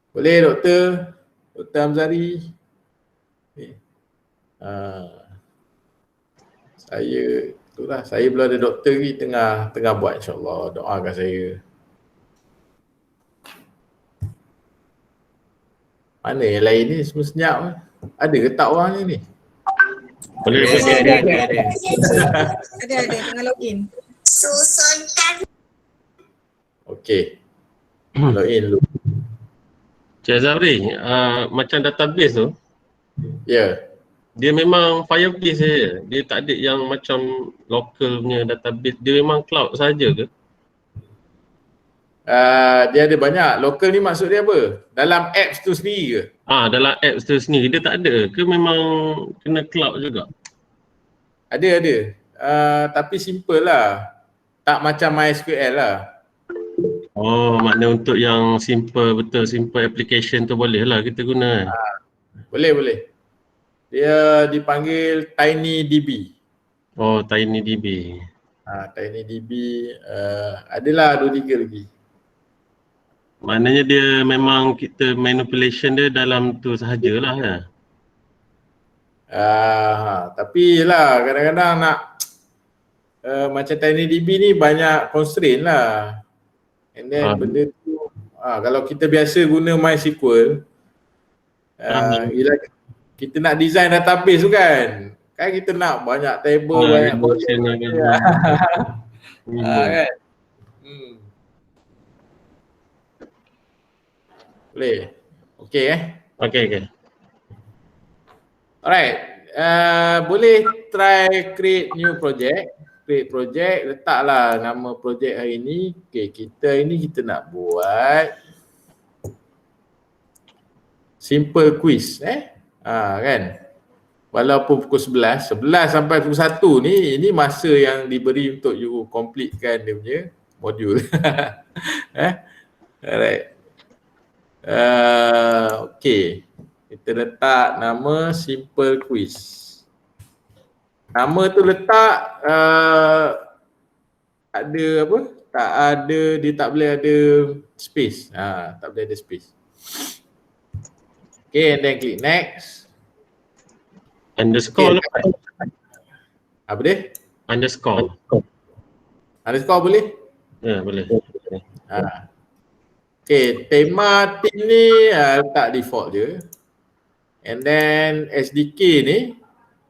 Boleh Dr. Hamzari? Saya belum ada doktor ni, tengah buat, insyaAllah. Doakan saya. Mana yang lain ni semua senyap? Ada ke tak orang ni? Boleh. Ada, tengah login. Susunkan. Okey. Login dulu. Cik Zafri, macam database tu, ya. Dia memang Firebase saja. Dia tak ada yang macam local punya database. Dia memang cloud saja ke? Dia ada banyak. Local ni maksud dia apa? Dalam apps tu sendiri ke? Dalam apps tu sendiri dia tak ada ke memang kena cloud juga? Ada. Tapi simple lah. Tak macam MySQL lah. Oh, maknanya untuk yang simple application tu boleh lah kita guna. Boleh. Dia dipanggil TinyDB. Oh, TinyDB. TinyDB adalah 2-3 lagi. Maknanya dia memang kita manipulation dia dalam tu sahajalah ya. Tapi lah kadang-kadang nak macam TinyDB ni banyak constraint lah. And then benda tu kalau kita biasa guna MySQL, kita nak design database tu kan kita nak banyak table, banyak column kan. Boleh. Okey Okay. Alright. Boleh try create new project. Create project, letaklah nama projek hari ni. Okay, kita nak buat simple quiz kan. Walaupun pukul 11 sampai pukul 1 ni, ini masa yang diberi untuk you completekan dia punya modul. Alright. Okay, kita letak nama simple quiz. Nama tu letak ada apa? Tak ada, dia tak boleh ada space. Tak boleh ada space. Okay, and then click next. Underscore apa dia? Underscore boleh? Ya, boleh. Okay, tema team ni letak default je. And then SDK ni,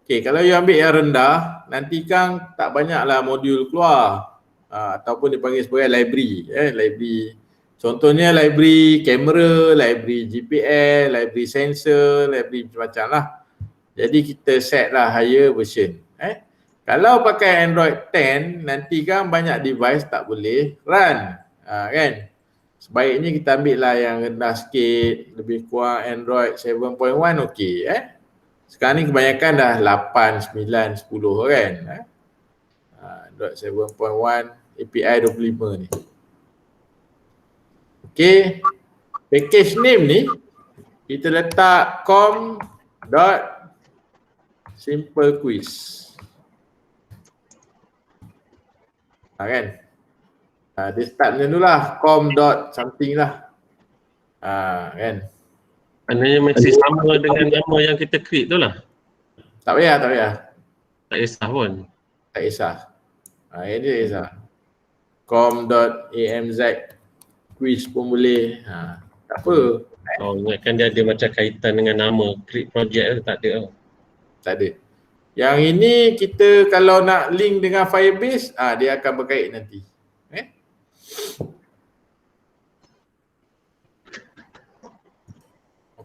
okay, kalau you ambil yang rendah, nanti kan tak banyaklah modul keluar. Ataupun dipanggil sebagai library. Library. Contohnya library kamera, library GPS, library sensor, library macam-macam lah. Jadi kita set lah higher version. Kalau pakai Android 10, nanti kan banyak device tak boleh run. Kan? Sebaiknya kita ambil lah yang rendah sikit, lebih kurang Android 7.1 okey Sekarang ni kebanyakan dah 8, 9, 10 kan. Android 7.1 API 25 ni. Okey. Package name ni kita letak com.simplequiz. Kan? Dia start macam tu lah, com.something lah. Kan? Maknanya masih sama dengan nama yang kita create tu lah. Tak payah, tak payah. Tak kisah pun. Tak kisah. Ini tak kisah. com.amz quiz pun boleh. Tak apa. Oh, ingatkan dia ada macam kaitan dengan nama create project tu, tak ada tau. Tak ada. Yang ini kita kalau nak link dengan Firebase, dia akan berkait nanti.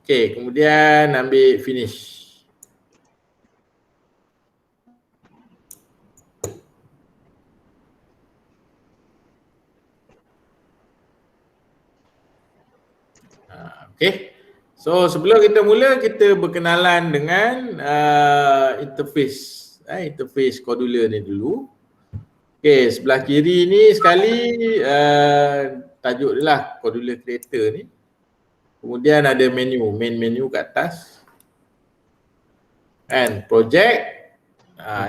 Okey, kemudian ambil finish. Okey. So sebelum kita mula, kita berkenalan dengan interface. Interface Cordula ni dulu. Okey, sebelah kiri ni sekali tajuk dia lah Cordula Creator ni. Kemudian ada menu, main menu kat atas. And project.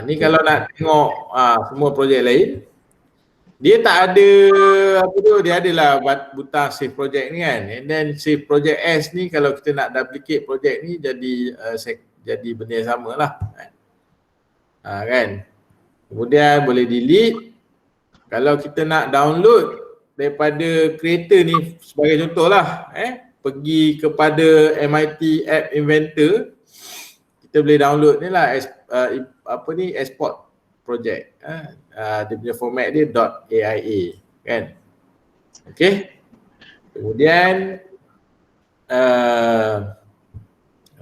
Ni kalau nak tengok semua projek lain. Dia tak ada apa tu, dia adalah butang save project ni kan. And then save project as ni kalau kita nak duplicate project ni jadi benda yang sama lah. Kan. Kemudian boleh delete. Kalau kita nak download daripada creator ni sebagai contoh lah, pergi kepada MIT App Inventor, kita boleh download ni lah export project. Dia punya format dia .aia kan. Okey. Kemudian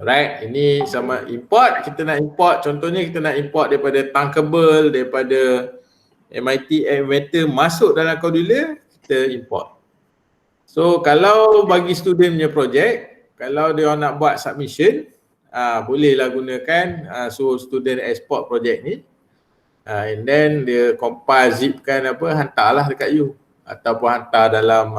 right, ini sama import. Kita nak import, contohnya kita nak import daripada Thunkable, daripada MIT App Inventor masuk dalam Cordula, kita import. So kalau bagi student punya projek, kalau dia nak buat submission, bolehlah gunakan suruh student export projek ni. And then dia compile, zipkan hantarlah dekat you. Ataupun hantar dalam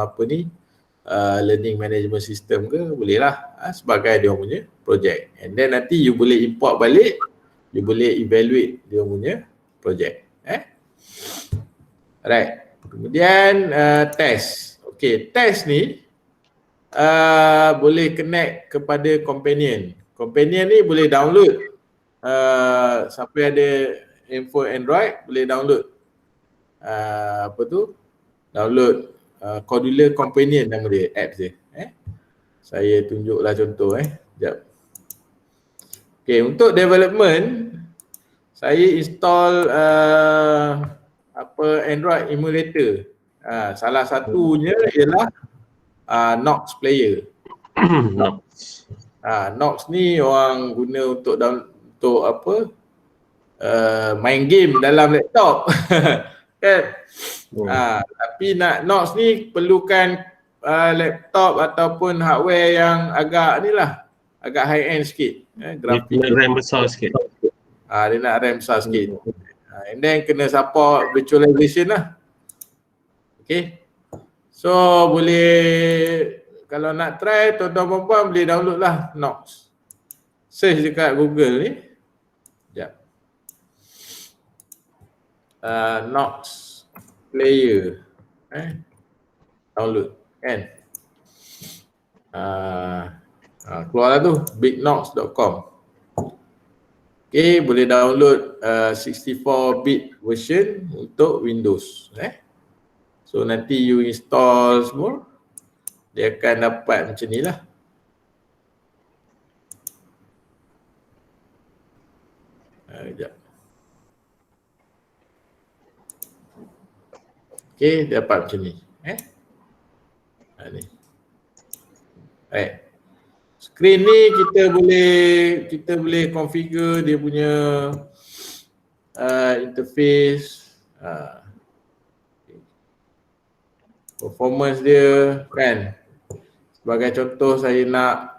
learning management system ke, bolehlah sebagai dia punya projek. And then nanti you boleh import balik, you boleh evaluate dia punya projek. Alright. Kemudian test. Okay, test ni boleh connect kepada companion. Companion ni boleh download. Siapa ada info Android boleh download. Download Cordula Companion nama dia, apps dia. Saya tunjuklah contoh Sekejap. Okay, untuk development saya install Android emulator. Salah satunya ialah Nox Player. Nox ni orang guna untuk main game dalam laptop. Kan? Tapi nak Nox ni perlukan laptop ataupun hardware yang agak agak high end sikit. Grafik RAM besar sikit. Dia nak RAM besar sikit. And then kena support virtualization lah. Okay. So boleh, kalau nak try, tuan-tuan perempuan boleh download lah Nox. Search dekat Google ni. Sekejap. Nox Player. Download kan. Keluarlah tu, bignox.com. Okay, boleh download 64-bit version untuk Windows. So nanti you install semua, dia akan dapat macam ni lah. Sekejap. Okay, dia dapat macam ni. Ni. Right. Screen ni kita boleh configure dia punya interface. performance dia kan. Sebagai contoh saya nak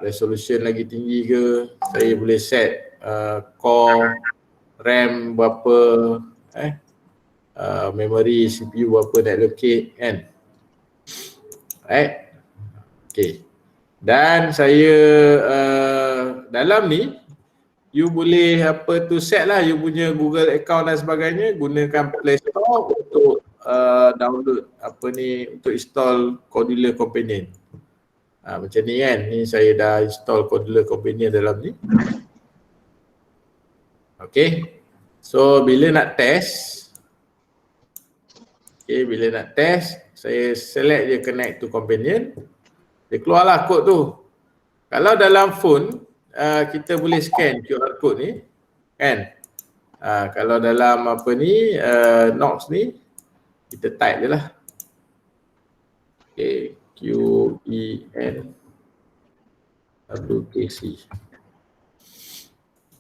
resolution lagi tinggi ke, saya boleh set core RAM berapa, memory CPU berapa nak allocate kan. Right. Okay. Dan saya dalam ni you boleh set lah you punya Google account dan sebagainya, gunakan Play Store untuk download untuk install Cordula Companion. Macam ni kan, ni saya dah install Cordula Companion dalam ni. Okay, so bila nak test, saya select je connect to Companion, dia keluarlah kod tu. Kalau dalam phone, kita boleh scan QR code ni kan. Kalau dalam Knox ni, kita type je lah. Okay, QENWKC.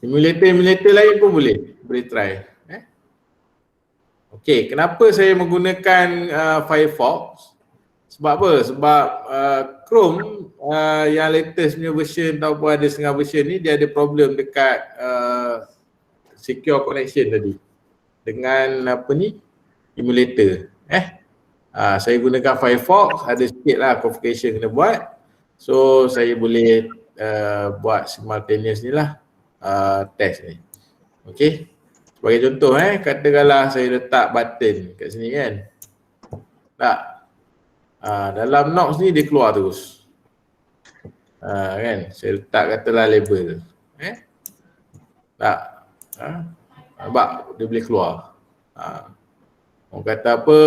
Emulator lain pun boleh try. Okay, kenapa saya menggunakan Firefox? Sebab apa? Sebab Chrome yang latest punya version ataupun ada setengah version ni, dia ada problem dekat secure connection tadi dengan emulator. Saya gunakan Firefox, ada sikit lah configuration kena buat. So saya boleh buat simultaneous ni lah test ni. Okay, sebagai contoh katakanlah saya letak button kat sini kan. Tak, dalam Knox ni dia keluar terus. Kan, saya letak katalah label. Tak, nampak dia boleh keluar. Orang kata apa,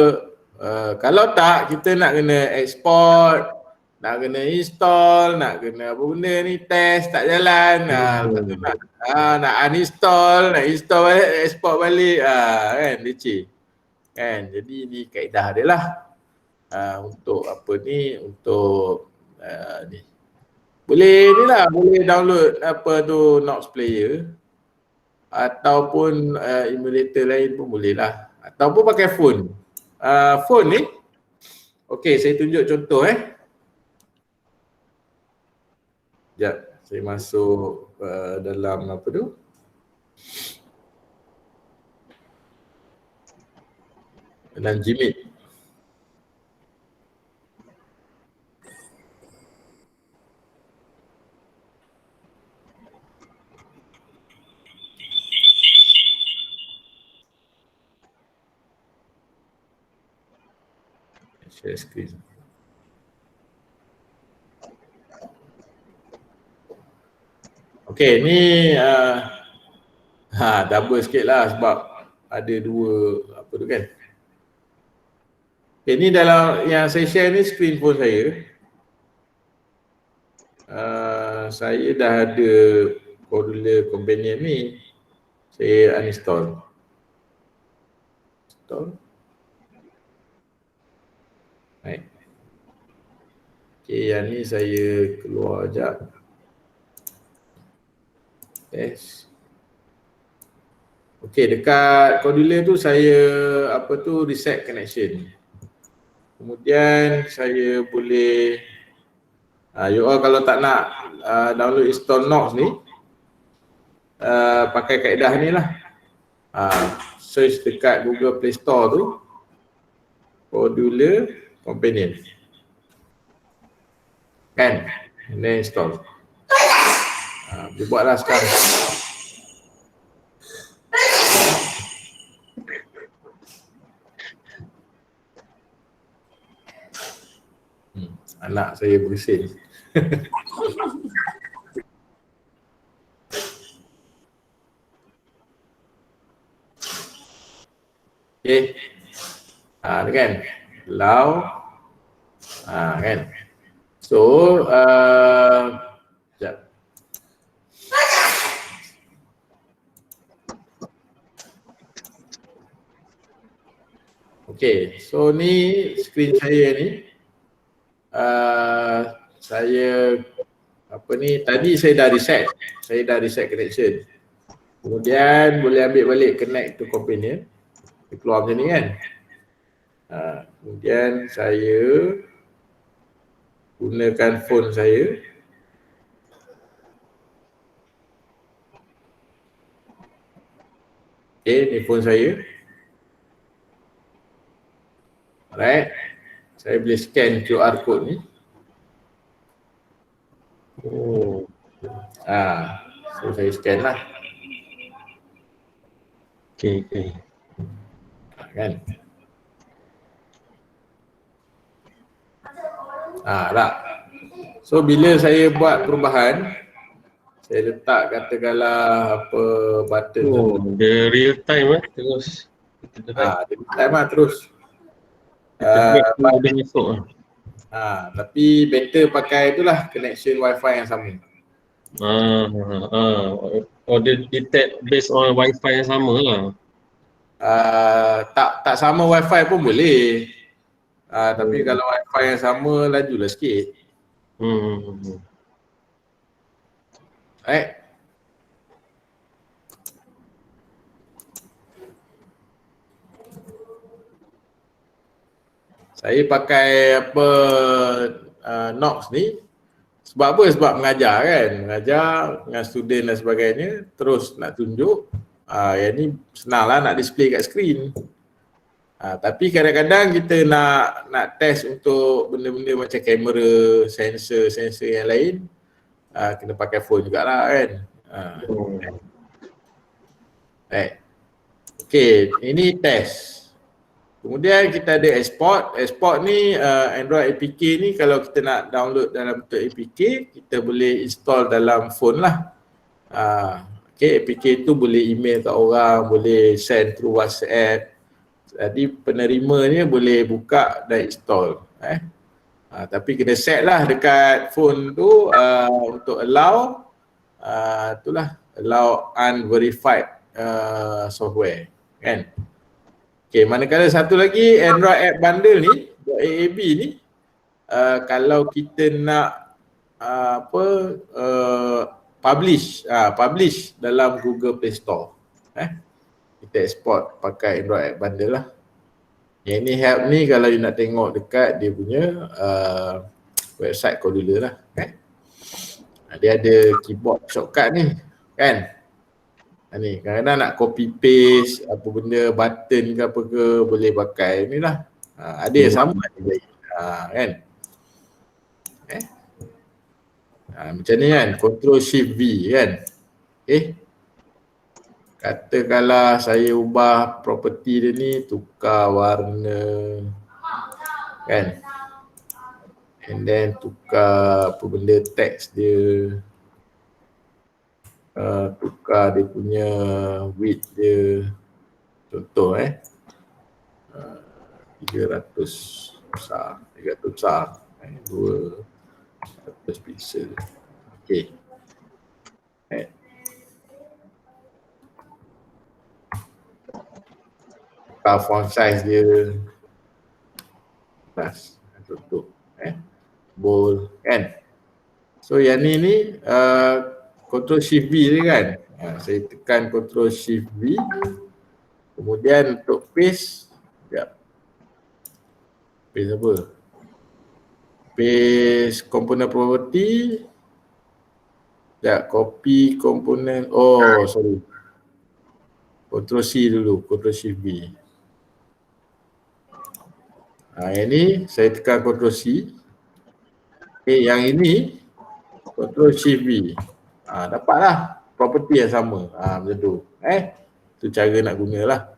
kalau tak kita nak kena export, nak kena install, nak kena apa benda ni, test tak jalan. Nak uninstall, nak install balik, export balik, kan leceh. Kan, jadi ni kaedah dia lah. Untuk untuk ni. Boleh ni lah, boleh download Knox Player ataupun emulator lain pun boleh lah. Ataupun pakai phone. Phone ni, okay, saya tunjuk contoh Sekejap, saya masuk dalam dalam Gmeet. Share screen. Okay, ni double sikit lah sebab ada dua tu kan. Okay, ni dalam yang saya share ni screen phone saya. Saya dah ada Cordula Companion ni. Saya uninstall. Right. Okay, yang ni saya keluar sekejap. Test. Okay, dekat Cordula tu saya reset connection. Kemudian saya boleh you all kalau tak nak download install Knox ni, pakai kaedah ni lah. Search dekat Google Play Store tu Cordula Companion. Kan? Then install. Dia buatlah sekarang. Anak saya bersin. Okay. Kan? Allow. Kan? So, sekejap. Okay, so ni screen saya ni. Saya tadi saya dah reset. Saya dah reset connection. Kemudian boleh ambil balik connect to Companion. Dia keluar macam ni kan. Kemudian saya gunakan phone saya. Okay, ni phone saya. Alright. Saya boleh scan QR code ni. Oh. So saya scan lah. Okay. Kan? Tak. So bila saya buat perubahan, saya letak katakanlah apa button. Oh, dia real time terus. Dia real time terus. Tapi better pakai itulah connection wifi yang sama. Oh, dia detect based on wifi yang sama lah. Tak sama wifi pun boleh. Tapi kalau wifi yang sama lajulah sikit. Right. Saya pakai apa Nox ni sebab apa? Sebab mengajar kan, mengajar dengan student dan sebagainya, terus nak tunjuk. Yang ni senang lah nak display kat skrin. Tapi kadang-kadang kita nak test untuk benda-benda macam kamera, sensor yang lain, kena pakai phone jugalah kan. Right. Okay, ini test. Kemudian kita ada export. Export ni Android APK ni kalau kita nak download dalam bentuk APK, kita boleh install dalam phone lah. Okay, APK tu boleh email kat orang, boleh send through WhatsApp. Jadi penerimanya boleh buka dan install. Tapi kena set lah dekat phone tu untuk allow allow unverified software kan. Okay, manakala satu lagi Android App Bundle ni .aab ni kalau kita nak publish dalam Google Play Store, kita export pakai Android App Bundle lah. Yang ni help ni kalau you nak tengok dekat dia punya website Codula lah kan. Dia ada keyboard shortcut ni kan. Ni kadang-kadang nak copy paste apa benda button ke apa ke boleh pakai ni lah. Ada yang sama kan. Macam ni kan, Ctrl Shift V kan. Katakanlah saya ubah property dia ni, tukar warna kan. And then tukar apa benda teks dia. Tukar dia punya width dia. Contoh 300 besar, 300 besar, 200 pixel. Okay. Tukar font size dia. Plus, contoh. Bold kan. So yang ni Ctrl Shift V ni kan. Saya tekan Ctrl Shift V. Kemudian untuk paste, sekejap. Paste apa? Paste component property. Sekejap, copy component. Oh, sorry. Ctrl C dulu, Ctrl Shift V. Yang ni saya tekan Ctrl C. Okay, yang ini Ctrl Shift V. Dapatlah property yang sama. Macam tu. Itu cara nak gunalah.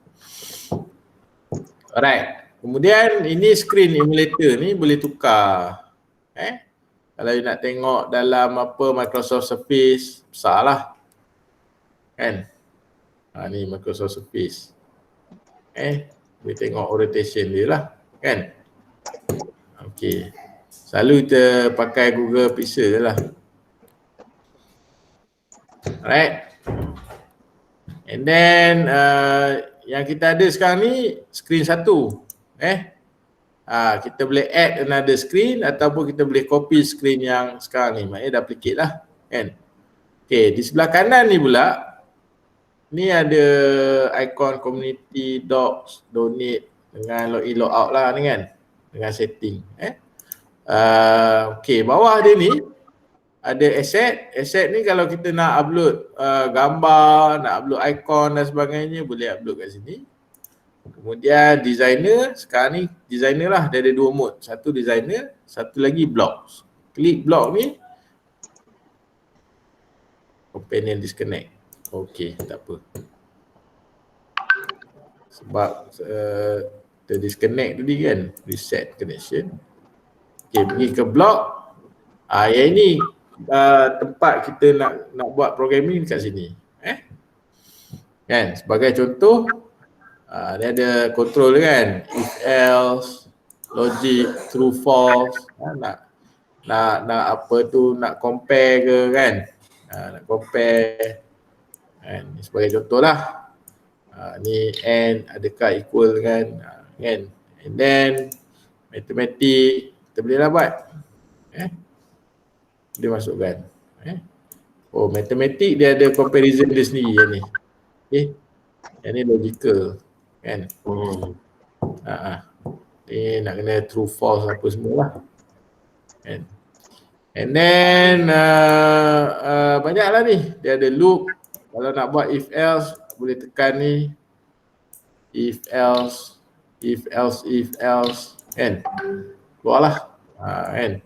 Alright. Kemudian ini screen emulator ni boleh tukar. Kalau you nak tengok dalam apa Microsoft Surface, besar lah. Kan? Ni Microsoft Surface. Boleh tengok orientation dia lah. Kan? Okay. Selalu kita pakai Google Pixel je lah. Alright. And then yang kita ada sekarang ni screen satu. Kita boleh add another screen ataupun kita boleh copy screen yang sekarang ni. Maknanya duplicate lah. Kan? Okay, di sebelah kanan ni pula, ni ada ikon community, docs, donate, dengan log in log out lah ni kan, dengan setting. Okey, bawah dia ni ada asset. Asset ni kalau kita nak upload gambar, nak upload icon dan sebagainya, boleh upload kat sini. Kemudian designer, sekarang ni designer lah, dia ada 2 mode. Satu designer, satu lagi blocks. Klik block ni, companion disconnect. Okey, tak apa. Sebab ter-disconnect tadi kan, reset connection. Okey, pergi ke block. Yang ini tempat kita nak buat programming kat sini. Kan, sebagai contoh, dia ada control kan, if else, logic, true false, nak apa tu, nak compare ke kan, nak compare kan, sebagai contoh lah. Ni and adakah equal kan, kan, and then matematik kita boleh lah buat, dia masukkan. Oh, matematik dia ada comparison dia sendiri yang ni. Okay, yang ni logical kan. Ni nak kena true false apa semua lah kan. And then banyak lah ni, dia ada loop. Kalau nak buat if else boleh tekan ni, if else kan, keluar lah kan.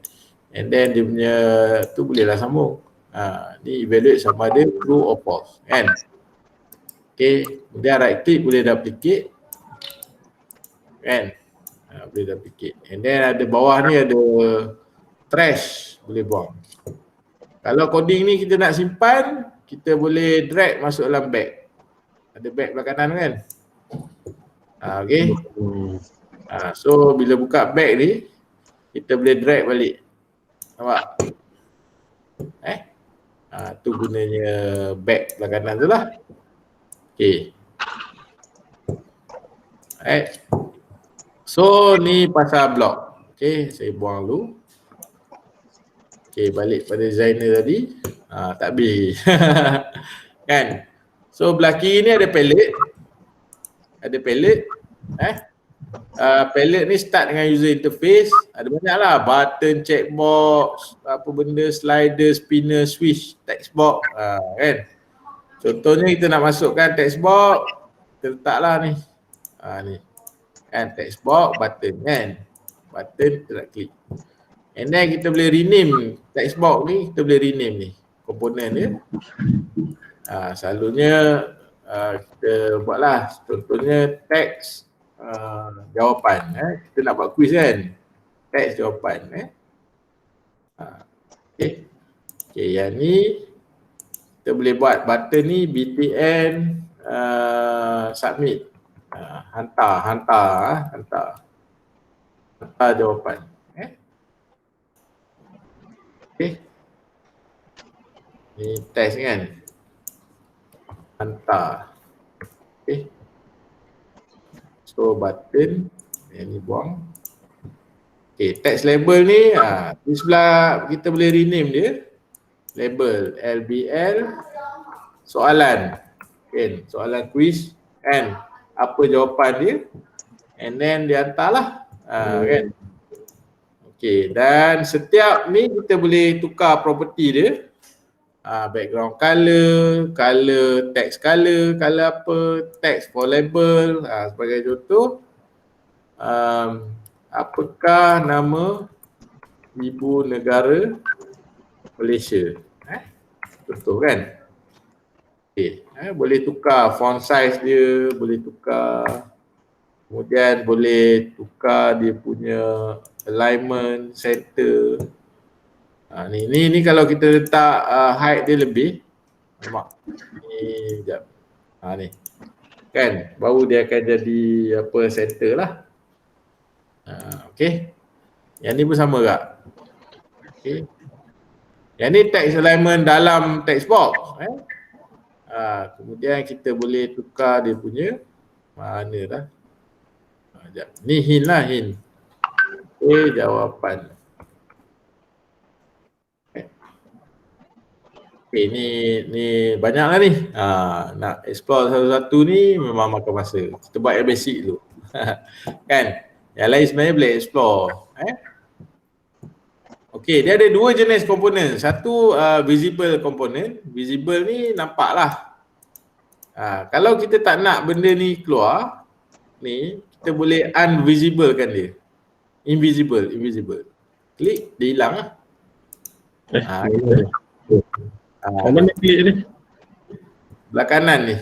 And then dia punya tu bolehlah sambung. Ni evaluate sama ada true or false kan. Okay, kemudian right click boleh duplicate kan, boleh duplicate. And then ada bawah ni ada trash, boleh buang. Kalau coding ni kita nak simpan, kita boleh drag masuk dalam bag. Ada bag belah kanan kan. Okay. So bila buka bag ni, kita boleh drag balik. Nampak? Tu gunanya bag belah kanan tu lah. Okay. So ni pasal block. Okay, saya buang dulu. Okay, balik pada designer tadi. Tak habis. Kan? So belah kiri ni ada palette. Ada palette. Palette ni start dengan user interface. Ada banyak lah. Button, checkbox, apa benda, slider, spinner, switch, text box. Kan? Contohnya kita nak masukkan text box, kita letaklah ni. Ni. Kan, text box, button kan. Button, kita nak klik. And then kita boleh rename text box ni, kita boleh rename ni komponen dia. Selalunya kita buatlah, contohnya teks jawapan. Kita nak buat quiz kan, teks jawapan. Okay, yang ni kita boleh buat button ni btn submit, hantar jawapan. Okay, ni test kan, hantar. Okay, so button yang ni buang. Okay, text label ni di sebelah kita boleh rename dia. Label LBL soalan kan, soalan quiz kan, apa jawapan dia, and then dia hantarlah kan. Okey, dan setiap ni kita boleh tukar property dia. Background color, color text color, color apa, text for label. Sebagai contoh, apakah nama ibu negara Malaysia? Contoh kan. Okay. Boleh tukar font size dia, boleh tukar. Kemudian boleh tukar dia punya alignment, center. Ni kalau kita letak height dia lebih. Nampak? Ni sekejap. Ni. Kan? Baru dia akan jadi apa, center lah. Okay. Yang ni pun sama tak? Okay. Yang ni text alignment dalam text box. Kemudian kita boleh tukar dia punya mana dah. Ni hint lah, hint. Okay, jawapan. Okay, ni banyak lah ni. Nak explore satu-satu ni memang makan masa. Kita buat yang basic dulu. Kan? Yang lain sebenarnya boleh explore. Okey, dia ada dua jenis komponen. Satu visible component. Visible ni nampak lah. Kalau kita tak nak benda ni keluar, ni kita boleh unvisible kan dia. Invisible. Klik, dia hilang lah. Mana klik ni? Sebelah kanan ni.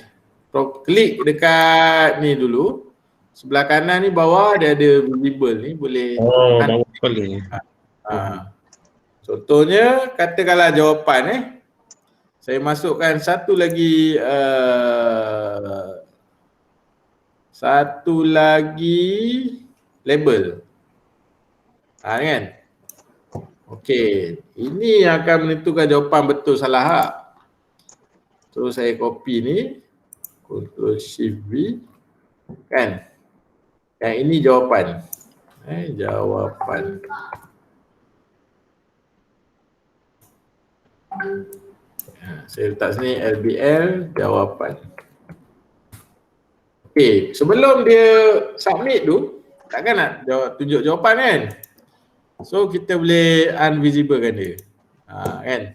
Klik dekat ni dulu. Sebelah kanan ni bawah dia ada visible ni, boleh bawah kali. Contohnya katakanlah jawapan saya masukkan satu lagi label. Kan? Okey, ini yang akan menentukan jawapan betul salah tak. So saya copy ni, Ctrl Shift V, kan? Yang ini jawapan. Jawapan. Saya letak sini LBL jawapan. Okey, sebelum dia submit tu, takkan nak tunjuk jawapan kan? So kita boleh unvisible kan dia. Kan?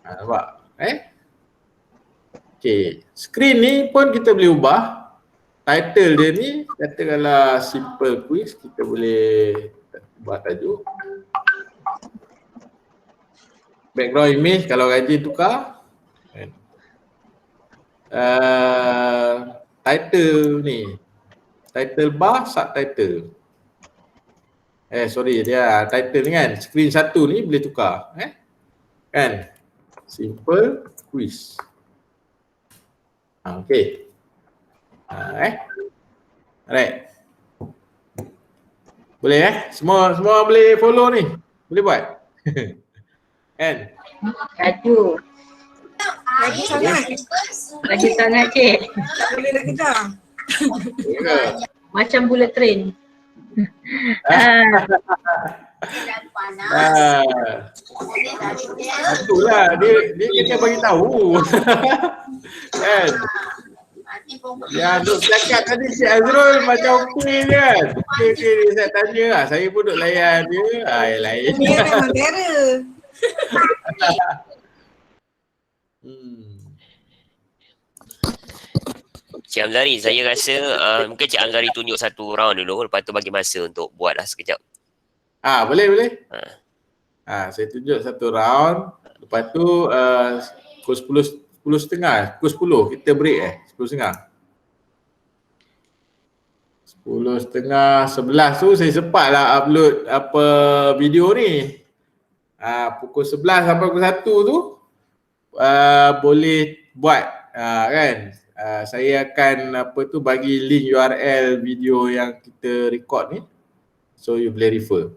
Nampak? Okey, screen ni pun kita boleh ubah. Title dia ni katakanlah simple quiz, kita boleh ubah tajuk. Background image kalau rajin tukar. Title ni, title bar, subtitle. Dia title ni kan, screen satu ni boleh tukar. Kan? Simple quiz. Okey. Alright. Boleh Semua boleh follow ni. Boleh buat. Kan? Laju. Laju sangat cik. Tak boleh nak kejar. Macam bullet train. Itulah dia kena bagi tahu. Kan? Duk cakap tadi si Azrul macam okey kan. Okey saya tanya lah. Saya pun duk layan dia. Lain. Dia memang terror. Cik Amzari, saya rasa mungkin Cik Amzari tunjuk satu round dulu, lepas tu bagi masa untuk buatlah sekejap. Boleh. Saya tunjuk satu round, lepas tu pukul 10.30, pukul 10 kita break 10.30. 10.30, 11 tu saya sempatlah upload video ni. Pukul 11 sampai pukul 1 tu boleh buat kan. Saya akan bagi link URL video yang kita record ni. So you boleh refer.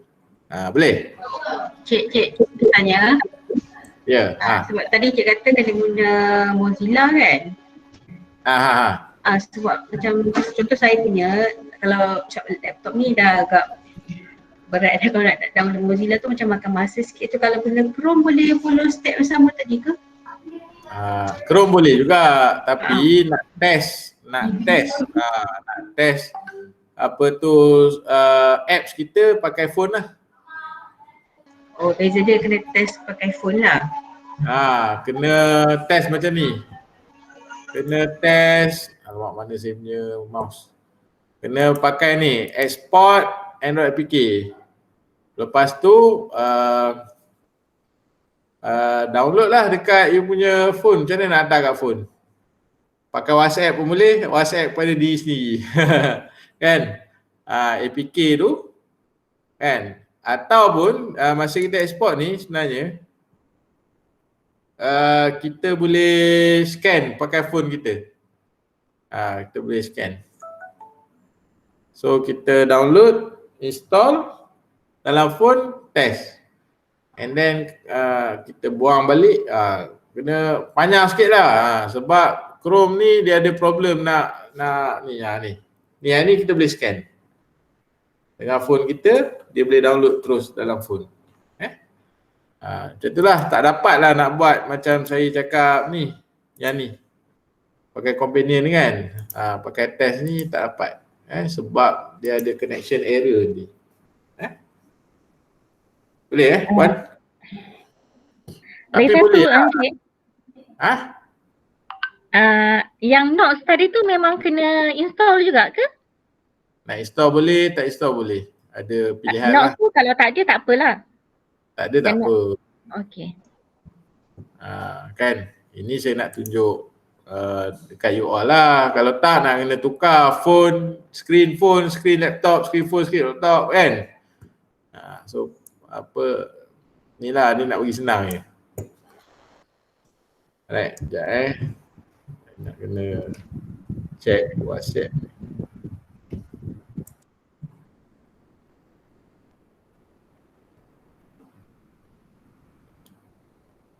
Boleh? Cik tanya. Ya. Sebab tadi cik kata kena guna Mozilla kan? Sebab macam contoh saya punya, kalau laptop ni dah agak berat dah, kalau nak download Mozilla tu macam makan masa sikit tu. Kalau guna Chrome boleh follow step yang sama tadi ke? Chrome boleh juga, tapi nak test apps kita pakai phone lah. Beza dia kena test pakai phone lah. Kena test macam ni. Kena test, alamak mana saya punya mouse. Kena pakai ni, export Android APK. Lepas tu download lah dekat you punya phone. Macam mana nak hantar kat phone? Pakai WhatsApp pun boleh, WhatsApp pada diri sendiri. Kan? APK tu kan? Ataupun masa kita export ni sebenarnya kita boleh scan pakai phone kita. Kita boleh scan. So kita download, install dalam phone, test. And then kita buang balik, kena panjang sikit lah. Sebab Chrome ni dia ada problem nak ni kita boleh scan. Dengan phone kita, dia boleh download terus dalam phone. Macam itulah, tak dapat lah nak buat macam saya cakap ni, yang ni. Pakai companion ni kan, pakai test ni tak dapat. sebab dia ada connection error ni. Boleh Puan? Tapi boleh lah. Yang Notes tadi tu memang kena install juga ke? Nak install boleh, tak install boleh. Ada pilihan lah. Notes tu kalau tak ada tak apalah. Tak ada tak apa. Okey. Kan, ini saya nak tunjuk dekat you all lah. Kalau tak nak kena tukar phone, screen laptop, screen laptop kan. So apa ni lah, ni nak bagi senang je. Alright, sekejap nak kena check WhatsApp.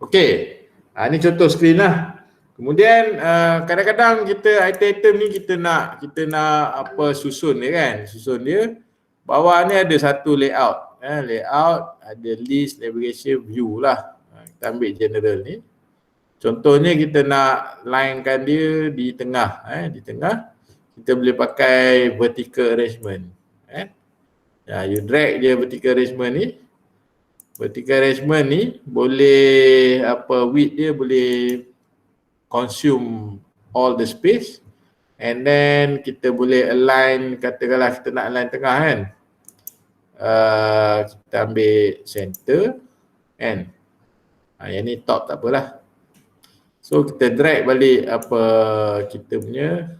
Okey, ni contoh skrin lah. Kemudian kadang-kadang kita item-item ni kita nak apa susun dia kan. Susun dia. Bawah ni ada satu layout. Layout, ada list, navigation, view lah. Kita ambil general ni. Contohnya kita nak linekan dia di tengah. Di tengah kita boleh pakai vertical arrangement. You drag dia vertical arrangement ni. Vertical arrangement ni boleh width dia boleh consume all the space, and then kita boleh align, katakanlah kita nak align tengah kan. Kita ambil center kan. Yang ni top tak apalah. So kita drag balik kita punya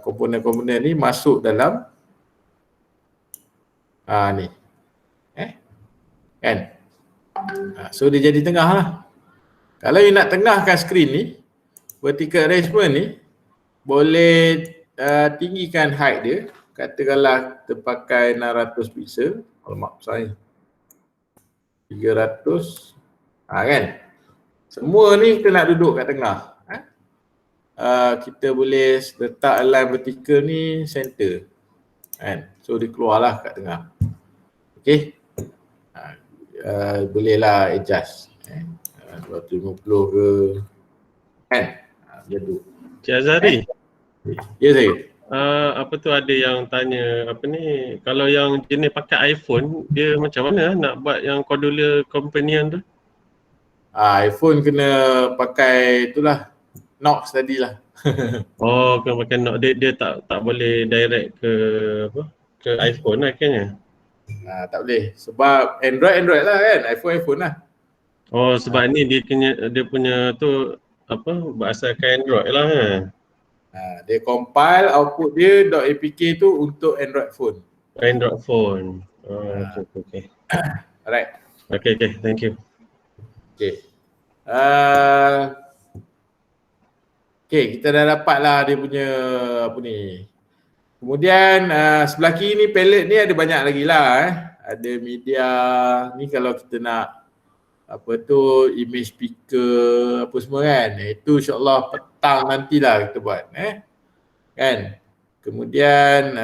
komponen-komponen ni masuk dalam ni. Kan? So dia jadi tengah lah. Kalau you nak tengahkan skrin ni, vertical arrangement ni boleh tinggikan height dia. Katakanlah kita pakai 600 pixel. Alamak saya 300 kan. Semua ni kita nak duduk kat tengah. Kita boleh letak align vertical ni center kan. So dia keluarlah kat tengah. Okay. Bolehlah adjust 250 ke kan, macam tu. Cik Azhari. Ya saya. Apa tu ada yang tanya apa ni, kalau yang jenis pakai iPhone dia macam mana nak buat yang controller companion tu? iPhone kena pakai itulah Knox tadilah. Oh, kena pakai Knox, dia tak boleh direct ke apa? Ke iPhone lah kayaknya. Tak boleh sebab Android lah kan, iPhone lah. Oh, sebab ni dia punya tu apa, berdasarkan Android lah kan. Dia compile output dia .apk tu untuk Android phone. Android phone. Okay. Alright. Okay, thank you. Okay. Kita dah dapat lah dia punya apa ni. Kemudian sebelah kiri ni palette ni ada banyak lagi lah Ada media ni kalau kita nak apa tu image speaker apa semua kan. Itu insyaAllah petang nantilah kita buat kan. Kemudian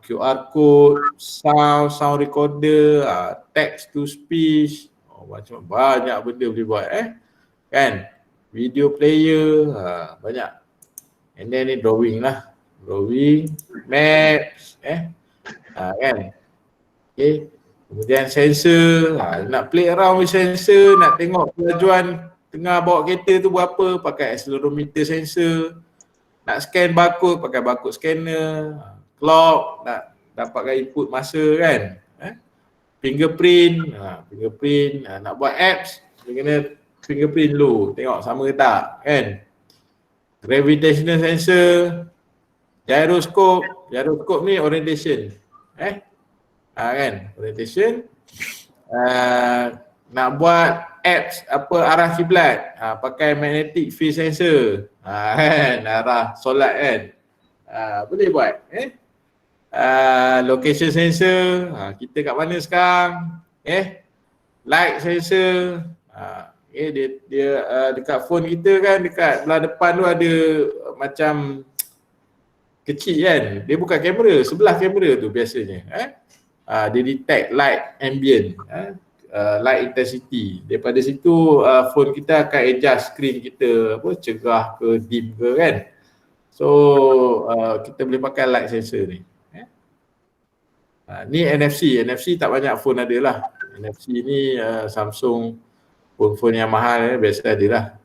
QR code, sound recorder, text to speech, macam banyak benda boleh buat kan. Video player, banyak. And then ni drawing lah. Drawing, maps, kan. Okay. Kemudian sensor, nak play around with sensor, nak tengok kelajuan tengah bawa kereta tu berapa, pakai accelerometer sensor. Nak scan barcode, pakai barcode scanner. Clock, nak dapatkan input masa kan. Fingerprint, nak buat apps, dia kena fingerprint dulu, tengok sama ke tak kan. Gravitational sensor, gyroscope ni orientation kan, orientation. Nak buat apps apa arah kiblat, pakai magnetic field sensor kan, arah solat kan, boleh buat location sensor, kita kat mana sekarang, light sensor, dia dekat phone kita kan, dekat belah depan tu ada macam kecil kan, dia bukan kamera, sebelah kamera tu biasanya dia detect light ambient, light intensity. Daripada situ phone kita akan adjust screen kita apa, cerah ke dim ke kan. So kita boleh pakai light sensor ni. Ni NFC. NFC tak banyak phone ada lah. NFC ni Samsung, phone-phone yang mahal biasa ada lah.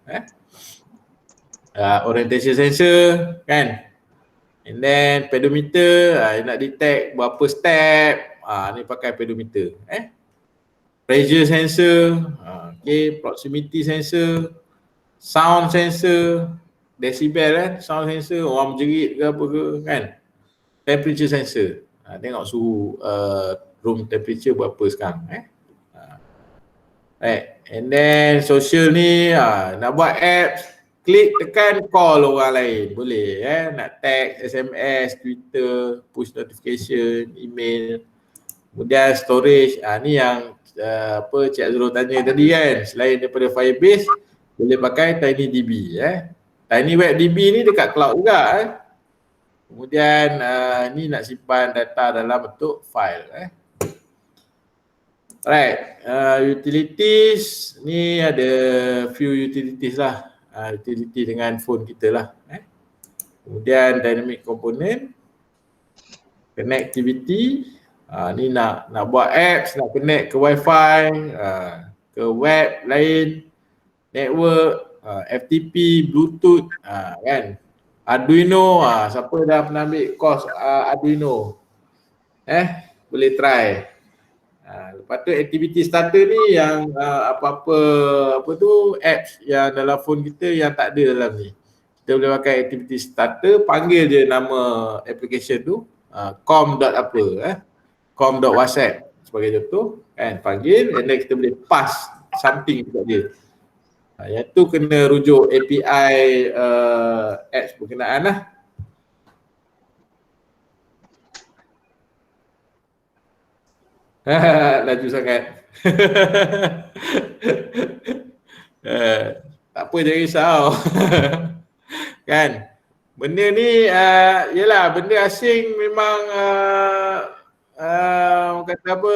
Orientation sensor kan. And then pedometer, nak detect berapa step, ni pakai pedometer. Pressure sensor, okay, proximity sensor, sound sensor, decibel kan, sound sensor, orang menjerit ke apa ke kan. Temperature sensor, tengok suhu room temperature berapa sekarang. Right. And then social ni, nak buat apps, klik tekan call orang lain, boleh nak text, SMS, Twitter, push notification, email. Kemudian storage, ni yang Cik Azrul tanya tadi kan, selain daripada Firebase boleh pakai TinyDB. TinyWebDB ni dekat cloud juga. Kemudian ni nak simpan data dalam bentuk file. Right, utilities ni ada few utilities lah, utility dengan phone kita lah. Kemudian dynamic component, connectivity, ni nak buat apps, nak connect ke wifi, ke web lain, network, FTP, Bluetooth, kan. Arduino, siapa dah pernah ambil course Arduino, boleh try. Lepas tu activity starter ni yang apa tu apps yang dalam phone kita yang tak ada dalam ni. Kita boleh pakai activity starter, panggil je nama application tu, com.whatsapp sebagai contoh kan, panggil and then kita boleh pass something dekat dia. Yang tu kena rujuk API apps berkenaan lah. Laju sangat. Tak apa, jangan risau. Kan? Benda ni yelah, benda asing memang kata apa,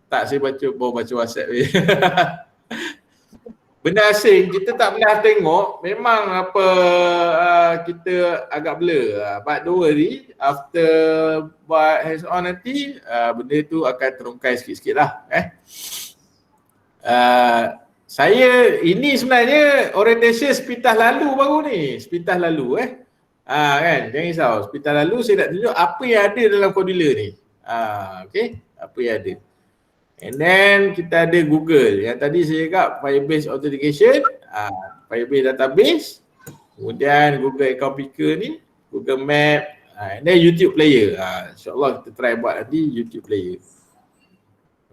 tak saya baru baca WhatsApp ni. Benda asing kita tak pernah tengok, memang apa kita agak blur. But don't worry, after buat hands on nanti benda tu akan terungkai sikit-sikit lah. Saya ini sebenarnya orientation sepintas lalu baru ni, sepintas lalu kan, jangan risau, sepintas lalu saya nak tunjuk apa yang ada dalam Cordula ni. Okay, apa yang ada. And then kita ada Google, yang tadi saya cakap Firebase Authentication, Firebase Database, kemudian Google Account Picker ni, Google Map, and then YouTube Player. InsyaAllah kita try buat nanti YouTube Player.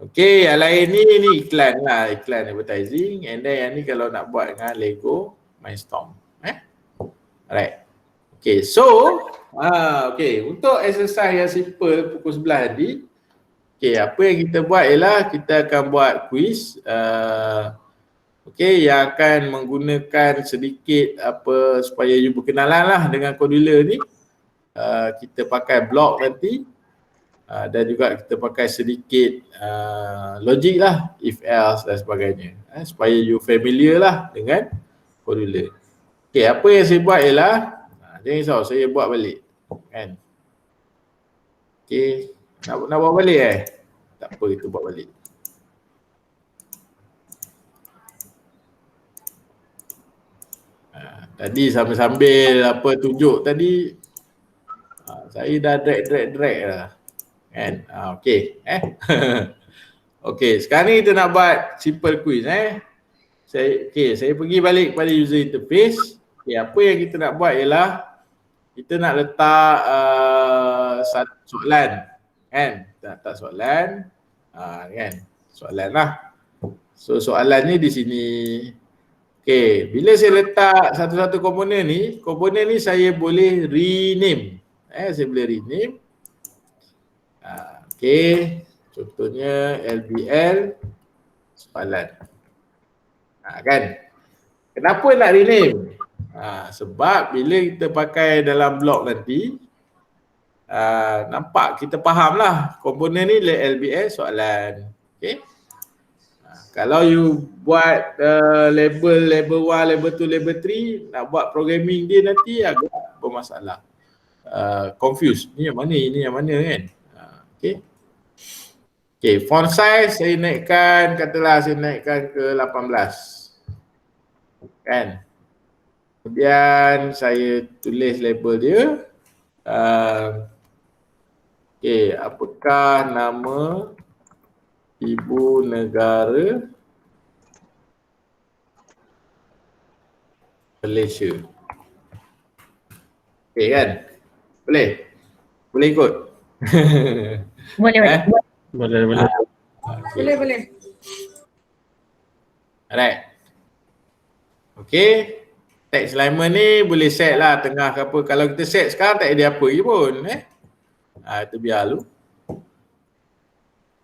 Okay, yang lain ni iklan lah, iklan advertising. And then yang ni kalau nak buat dengan Lego Mindstorm. Alright. Okay, so okay, untuk exercise yang simple pukul 11 tadi, okay, apa yang kita buat ialah kita akan buat quiz okay, yang akan menggunakan sedikit apa supaya you berkenalan lah dengan Cordula ni. Kita pakai blok nanti dan juga kita pakai sedikit logik lah, if else dan sebagainya, supaya you familiar lah dengan Cordula. Okay, apa yang saya buat ialah jangan risau, saya buat balik kan. Okay, nak buat balik tak apa, kita buat balik. Tadi sambil apa tunjuk tadi, saya dah drag lah kan. Okay okay, sekarang ni kita nak buat simple quiz saya pergi balik pada user interface. Okay, apa yang kita nak buat ialah kita nak letak satu soalan kan, kita letak soalan kan, soalan lah. So soalan ni di sini. Okay, bila saya letak satu-satu komponen ni saya boleh rename. Saya boleh rename. Okay, contohnya LBL soalan. Kan? Kenapa nak rename? Sebab bila kita pakai dalam blok nanti, nampak kita faham lah komponen ni LBL soalan. Okay? Kalau you buat label 1, label 2, label 3, nak buat programming dia nanti agak bermasalah. confused. Ni yang mana, ini yang mana kan. Okay. Okay, font size saya naikkan, katalah saya naikkan ke 18. Kan. Kemudian saya tulis label dia. Okay, apakah nama ibu negara Malaysia? Okay kan? Boleh? Boleh ikut? Boleh. Boleh. Boleh, boleh. Alright. Okay. Text alignment ni boleh set lah tengah ke apa. Kalau kita set sekarang tak ada apa je pun. Itu biar dulu.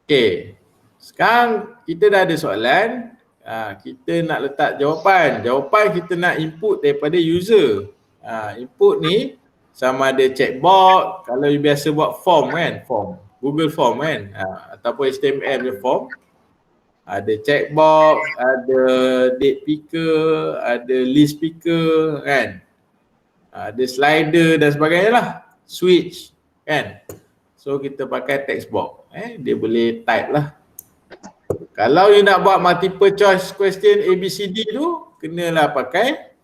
Okay. Sekarang kita dah ada soalan. Kita nak letak jawapan. Jawapan kita nak input daripada user. Input ni sama ada checkbox. Kalau you biasa buat form kan. Form. Google Form kan. Ataupun HTML punya form. Ada checkbox, ada date picker, ada list picker kan. Ada slider dan sebagainya lah. Switch kan. So kita pakai text box. Dia boleh type lah. Kalau you nak buat multiple choice question ABCD tu, kenalah pakai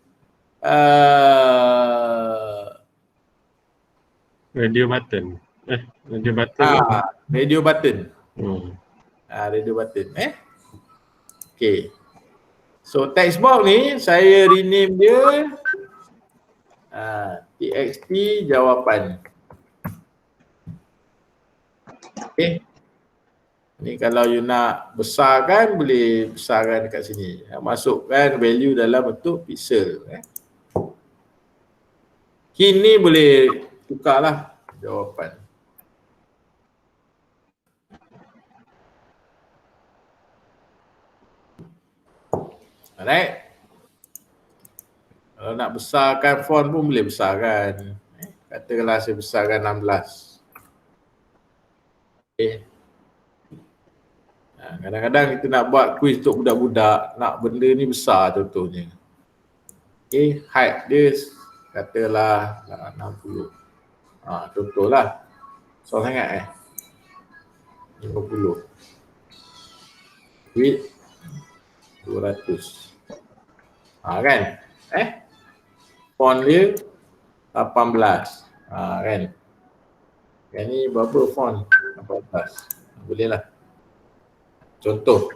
radio button. Radio button. Radio button. Radio button. Okay. So text box ni saya rename dia txt jawapan. Okay. Ni kalau you nak besarkan, boleh besarkan dekat sini. Masukkan value dalam bentuk pixel. Kini boleh tukarlah jawapan. Alright. Kalau nak besarkan font pun boleh besarkan. Katakanlah saya besarkan 16. Okay. Kadang-kadang kita nak buat quiz untuk budak-budak, nak benda ni besar contohnya. Okay, height dia katalah 60. Contohlah. Soal sangat 50. Width 200. Kan? Font dia 18. Kan? Yang ni berapa font? 18. Boleh lah. Contoh.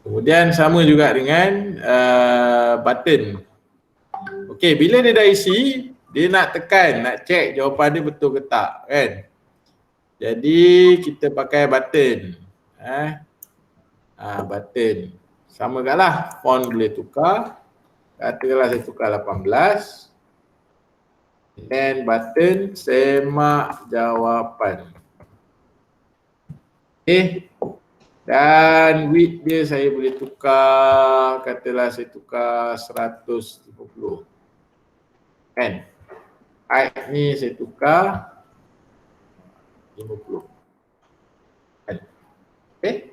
Kemudian sama juga dengan button. Okey, bila dia dah isi, dia nak tekan, nak check jawapan dia betul ke tak. Kan? Jadi kita pakai button. Button. Sama juga lah, font boleh tukar. Katakanlah saya tukar 18. Dan button semak jawapan. Dan width dia saya boleh tukar, katalah saya tukar 150. Kan? Height ni saya tukar 50. Kan? Okay?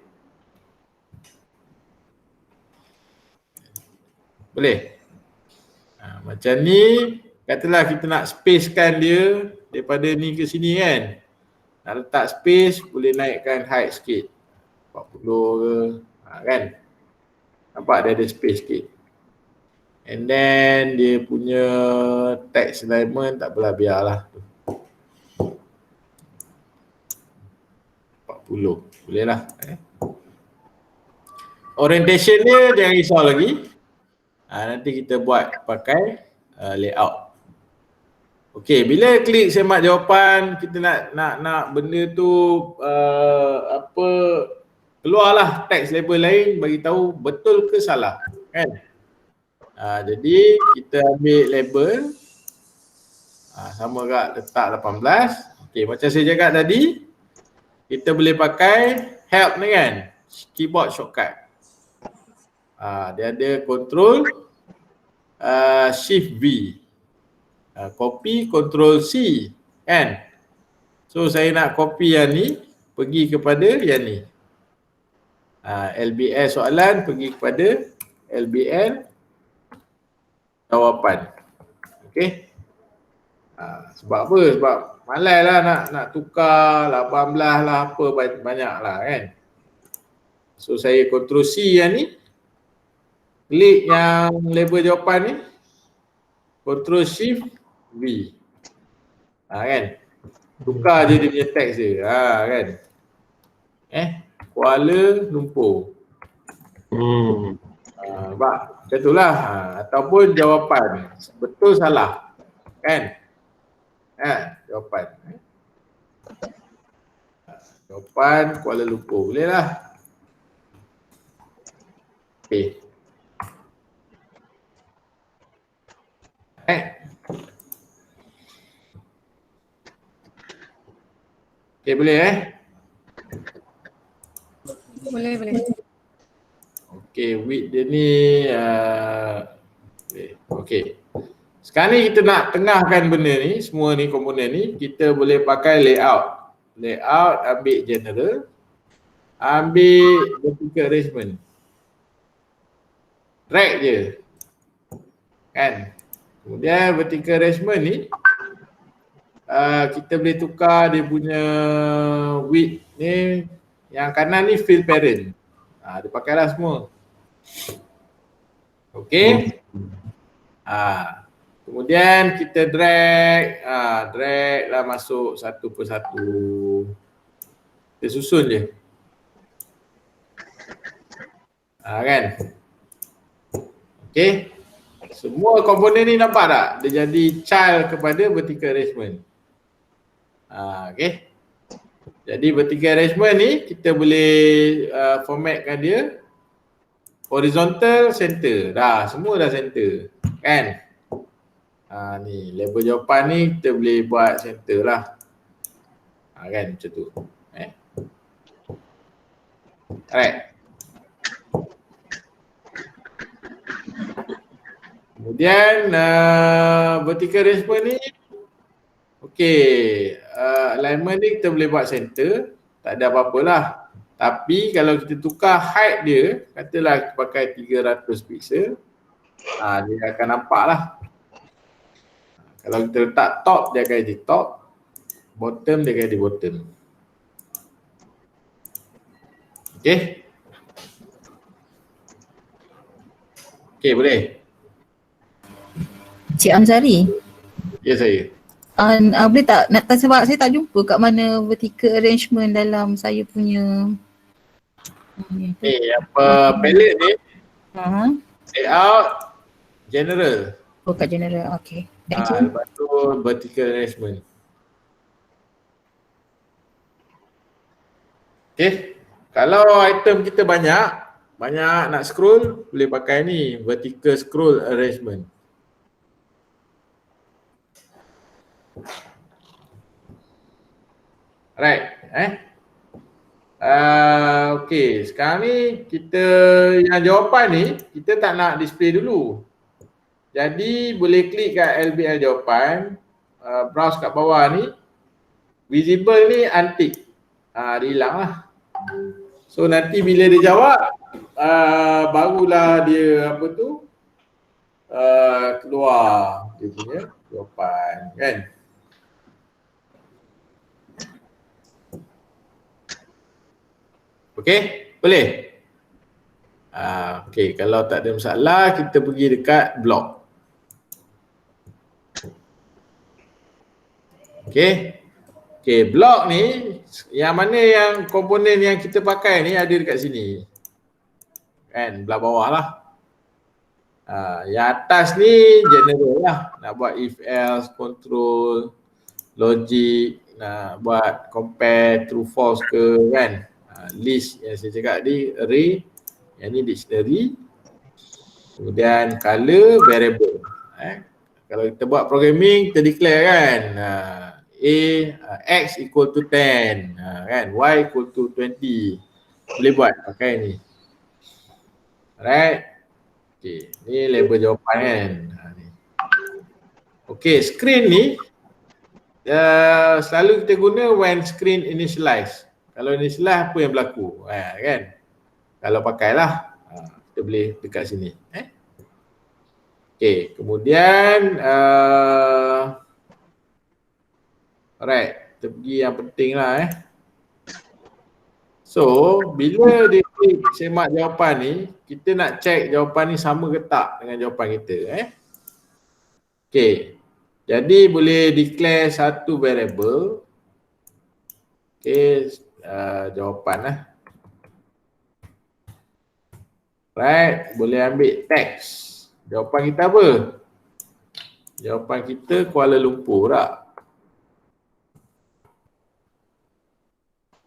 Boleh? Macam ni, katalah kita nak spacekan dia daripada ni ke sini kan. Nak letak space, boleh naikkan height sikit. 40 ke, kan. Nampak dia ada space sikit. And then dia punya text alignment tak apalah, biarlah. 40, boleh lah. Orientation dia jangan risau lagi. Nanti kita buat pakai layout. Okey, bila klik semak jawapan, kita nak benda tu keluarlah teks label lain bagi tahu betul ke salah, kan? Jadi kita ambil label sama juga letak 18. Okey, macam saya cakap tadi, kita boleh pakai help ni kan, keyboard shortcut. Dia ada control shift V, copy control C kan. So saya nak copy yang ni pergi kepada yang ni. LBL soalan pergi kepada LBL jawapan. Okey. Sebab apa? Sebab malas lah nak tukar 18 lah apa banyak lah kan. So saya Ctrl C yang ni, klik yang label jawapan ni, Ctrl Shift V. Kan? Tukar je dia punya teks dia. Kan? Kuala Lumpur. Sebab macam tu lah. Ataupun jawapan. Betul salah. Kan? Jawapan. Jawapan Kuala Lumpur. Boleh lah. Okay. Okay, boleh Boleh. Okay, width dia ni okay. Sekarang ni kita nak tengahkan benda ni, semua ni komponen ni, kita boleh pakai layout. Layout, ambil general, ambil vertical arrangement. Drag je. Kan? Kemudian vertical arrangement ni kita boleh tukar dia punya width ni, yang kanan ni fill parent. Dia pakailah semua. Okey. Kemudian kita drag, drag lah masuk satu persatu. Kita susun je. Kan? Okey. Semua komponen ni nampak tak? Dia jadi child kepada vertical arrangement. Okey. Jadi vertical arrangement ni kita boleh formatkan dia horizontal center. Dah, semua dah center. Kan? Ni label jawapan ni kita boleh buat center lah. Kan macam tu. Alright. Kemudian vertical arrangement ni okey, alignment ni kita boleh buat center, tak ada apa-apalah. Tapi kalau kita tukar height dia, katalah kita pakai 300 pixel, dia akan nampak lah. Kalau kita letak top, dia akan jadi top, bottom dia akan jadi bottom. Okey. Okey, boleh? Cik Amzari. Ya, saya. Boleh tak nak tanya, sebab saya tak jumpa kat mana vertical arrangement dalam saya punya palette ni. Layout general. Kat general. Okey. Lepas tu vertical arrangement. Okey. Kalau item kita banyak nak scroll, boleh pakai ni vertical scroll arrangement. Right, okey, sekarang ni kita yang jawapan ni kita tak nak display dulu. Jadi boleh klik kat LBL jawapan, browse kat bawah ni, visible ni untick. Dia hilang lah. So nanti bila dia jawab, barulah dia apa tu, keluar dia punya jawapan, kan? Okey, boleh? Okey, kalau tak ada masalah, kita pergi dekat blog. Okey. Okey, blog ni, yang mana yang komponen yang kita pakai ni ada dekat sini. Kan, belah bawah lah. Yang atas ni general lah. Nak buat if else, control, logic, nak buat compare true false ke, kan? List yang saya cakap tadi, array, yang ni dictionary, kemudian color, variable. Kalau kita buat programming, kita declare kan, x equal to 10, kan, y equal to 20. Boleh buat pakai ni. Alright. Okay, ni label jawapan kan. Okay, screen ni selalu kita guna when screen initialize. Kalau initialize apa yang berlaku, kan? Kalau pakailah, kita boleh dekat sini. Okay, kemudian Alright, kita pergi yang penting lah So, bila dia klik semak jawapan ni, kita nak check jawapan ni sama ke tak dengan jawapan kita Okay, jadi boleh declare satu variable. Okay, jawapan lah. Right, boleh ambil teks. Jawapan kita apa? Jawapan kita Kuala Lumpur tak?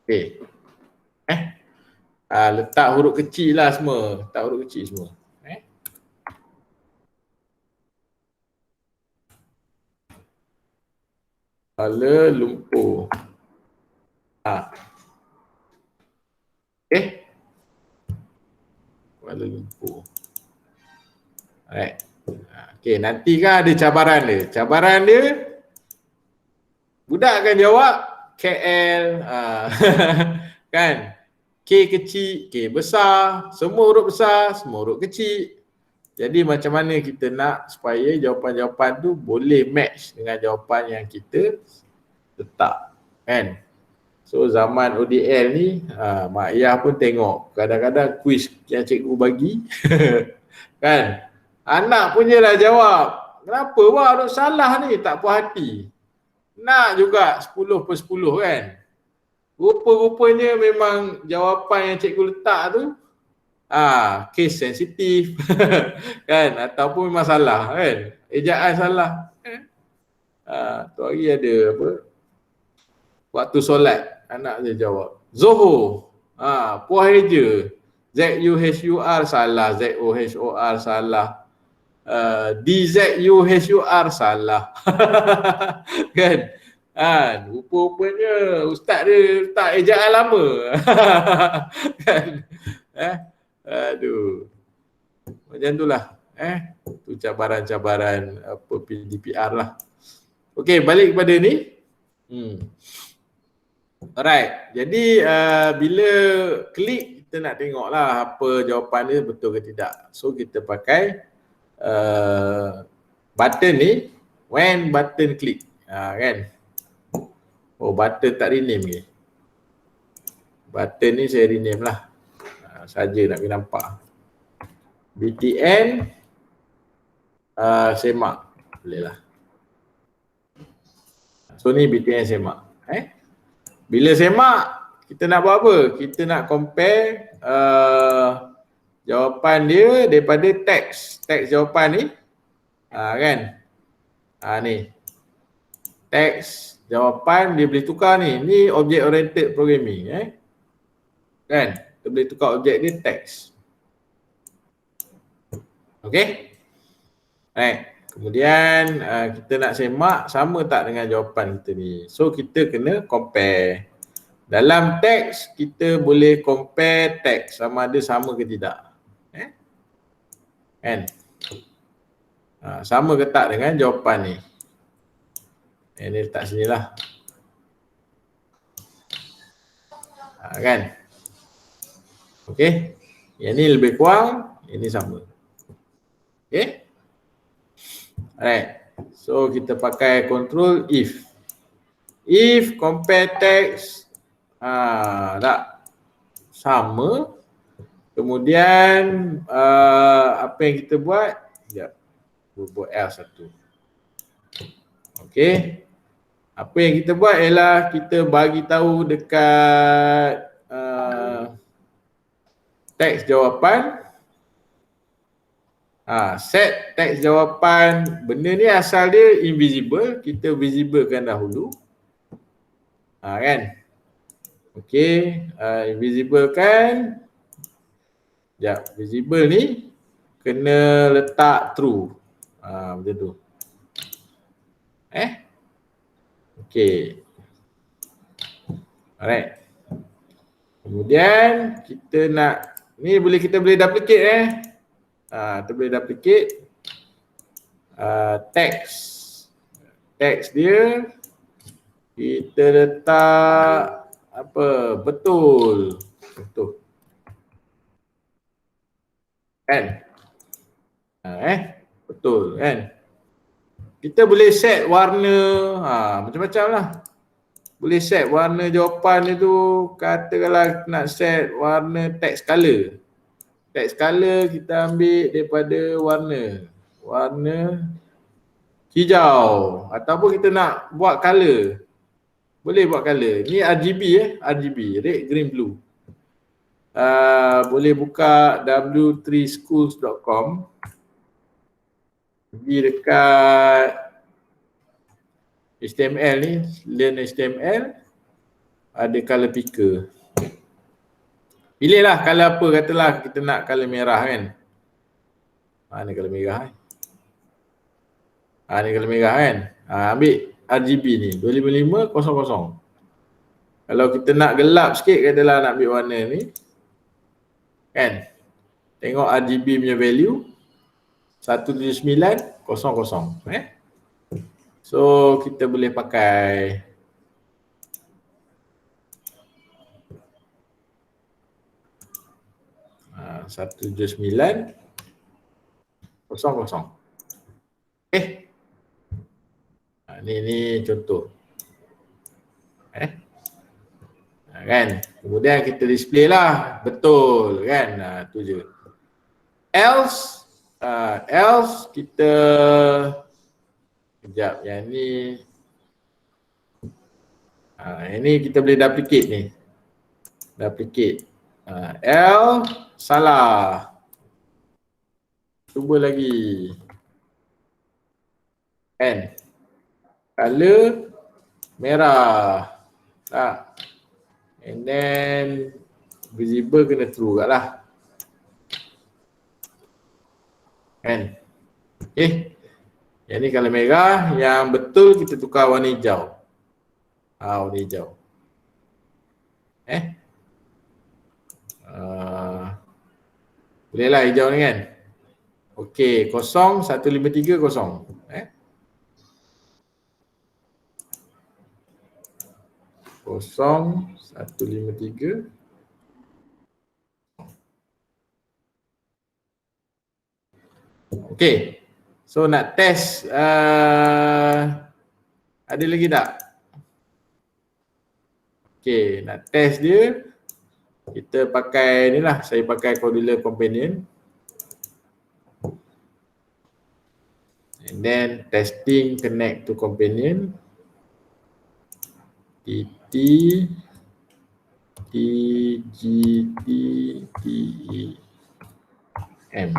Okay. Letak huruf kecil lah semua. Letak huruf kecil semua. Kuala Lumpur. Okay. Kuala Lumpur. Alright. Okay, nanti kan ada cabaran dia. Cabaran dia, budak akan jawab KL. Kan? K kecil, K besar, semua huruf besar, semua huruf kecil. Jadi macam mana kita nak supaya jawapan-jawapan tu boleh match dengan jawapan yang kita letak, kan? So zaman ODL ni, mak ayah pun tengok kadang-kadang kuis yang cikgu bagi kan, anak punya lah jawab. Kenapa wah ada salah ni, tak puas hati. Nak juga 10 per 10 kan. Rupa-rupanya memang jawapan yang cikgu letak tu case sensitif kan, ataupun memang salah kan, ejaan salah. Tu hari ada apa, waktu solat anak dia jawab Zohor, puas je, Z-U-H-U-R salah, Z-O-H-O-R salah, D-Z-U-H-U-R salah kan. Rupa-rupanya ustaz dia letak ejaan lama kan. Aduh, macam tu lah. Tu cabaran-cabaran apa PDPR lah. Okey, balik kepada ni. Alright, jadi bila klik kita nak tengok lah apa jawapan dia betul ke tidak. So kita pakai button ni, when button click, kan. Oh, button tak rename ke? Button ni saya rename lah. Saja nak kena nampak. BTN semak. Boleh lah. So ni BTN semak. Bila semak, kita nak buat apa? Kita nak compare jawapan dia daripada teks. Teks jawapan ni. Kan? Ni. Teks jawapan dia boleh tukar ni. Ni object oriented programming. Kan? Kita boleh tukar objek dia teks. Okay. Right. Kemudian kita nak semak sama tak dengan jawapan kita ni. So kita kena compare. Dalam teks kita boleh compare teks sama ada sama ke tidak. Kan? Sama ke tak dengan jawapan ni. Ini letak sini lah. Kan? Okey. Yang ni lebih kurang, ini sama. Okey. Alright. So kita pakai control if. If compare text tak sama. Kemudian apa yang kita buat? Sekejap. Buat L1. Okey. Apa yang kita buat ialah kita bagi tahu dekat teks jawapan, set teks jawapan. Benda ni asal dia invisible, kita visiblekan dahulu, kan. Okey, invisible kan. Sekejap, visible ni kena letak true, macam tu. Okey, alright. Kemudian kita nak ni kita boleh duplicate kita boleh duplicate teks. Teks dia kita letak apa? Betul. Betul. Kan? Betul kan? Kita boleh set warna macam-macam lah. boleh set warna jawapan dia tu, katakanlah nak set warna text color. Text color kita ambil daripada warna hijau, ataupun kita nak buat color. Boleh buat color. Ni RGB RGB, red, green, blue. Boleh buka w3schools.com. Pergi dekat HTML ni, learn HTML, ada color picker. Pilihlah color apa, katalah kita nak color merah kan. Ni color merah ni color merah kan. Ambil RGB ni 25500. Kalau kita nak gelap sikit, katalah nak ambil warna ni kan. Tengok RGB punya value 17900. So kita boleh pakai uh, 17900. Ni contoh. Kan? Kemudian kita display lah. Betul kan? Tu je. Else kita kejap, yang ni ini kita boleh duplicate ni. Duplicate. L salah. Cuba lagi. Kan? Color merah. Tak. And then visible kena true kat lah. Kan? Okay. Yang ni color merah, yang betul kita tukar warna hijau. Warna hijau. Bolehlah hijau ni kan? Okey, 0153. 0153. Okey. So nak test ada lagi tak? Okey, nak test dia kita pakai ni lah, saya pakai Cordula Companion. And then testing connect to Companion. TT TGT TEM.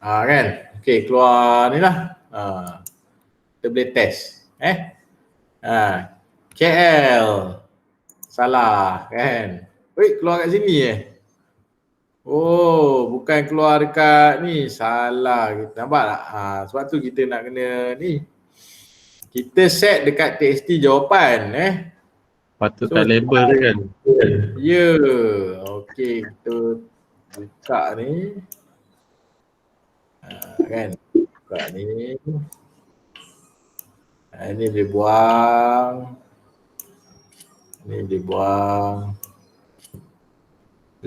Kan? Okey, keluar ni lah. Kita boleh test. KL. Salah kan? Keluar kat sini Oh, bukan keluar dekat ni. Salah. Kita nampak tak? Sebab tu kita nak kena ni. Kita set dekat TXT jawapan Patut tak label dia kan? Ya. Okey, kita buka ni. Kan? Buka ni. Ini boleh buang. Ini boleh buang.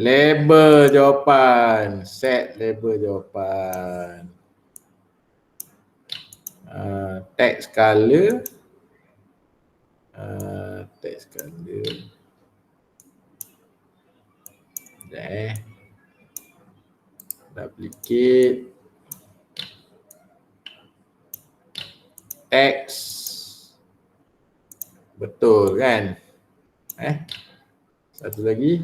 Label jawapan. Set label jawapan. Text color. Text color. Duplicate. Text. Betul kan? Satu lagi.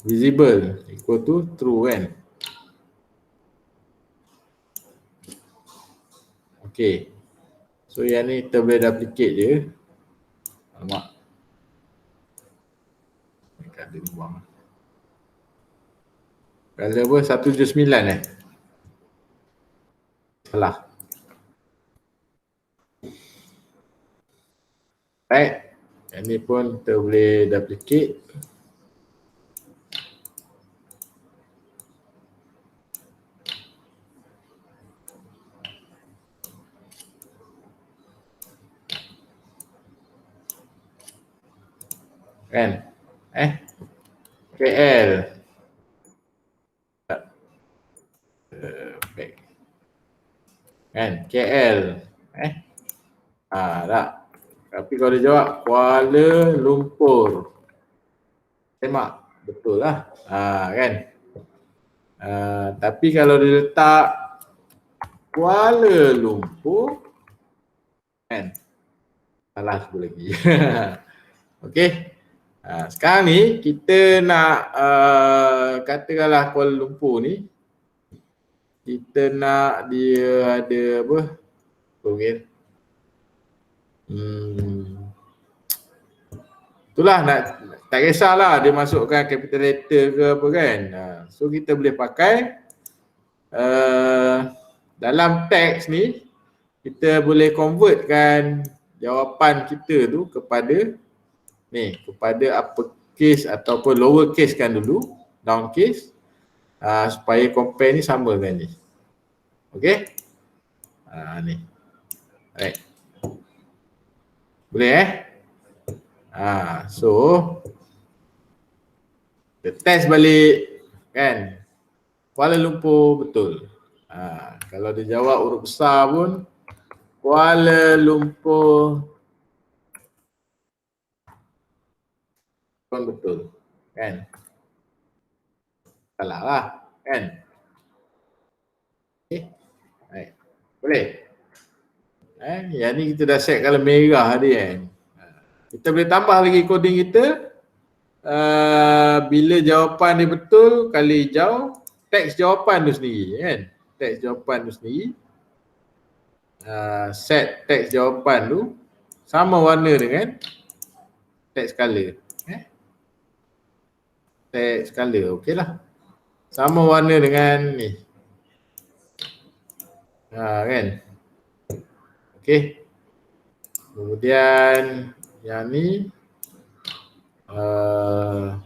Visible equal to true kan? Okay. So yang ni kita boleh duplicate je. Alamak. Ada ni buang. Color apa? 179 Salah. Right. Yang ni pun kita boleh duplicate. Kan? KL. Baik. Kan? KL. Tak. Tapi kalau dia jawab Kuala Lumpur. Semak. Betul lah. Kan? Tapi kalau dia letak Kuala Lumpur, kan? Salah sekali lagi. Okey. Sekarang ni kita nak katakanlah Kuala Lumpur ni kita nak dia ada apa? Mungkin. Itulah nak tak kisahlah dia masukkan capital letter ke apa kan. So kita boleh pakai dalam teks ni kita boleh convertkan jawapan kita tu kepada ni, kepada uppercase ataupun lower case kan dulu, down case, supaya compare ni sama kan ni. Okey? Ni. Alright. Boleh so kita test balik kan. Kuala Lumpur betul. Kalau dia jawab huruf besar pun Kuala Lumpur pun betul kan. Salah lah kan. Okay. Right. Boleh. Yang ni kita dah set color merah tadi kan. Kita boleh tambah lagi coding kita. Bila jawapan dia betul kali hijau, teks jawapan tu sendiri kan. Teks jawapan tu sendiri. Set teks jawapan tu sama warna dengan teks color. Teks color, okey lah. Sama warna dengan ni. Kan. Okey. Kemudian yang ni 019.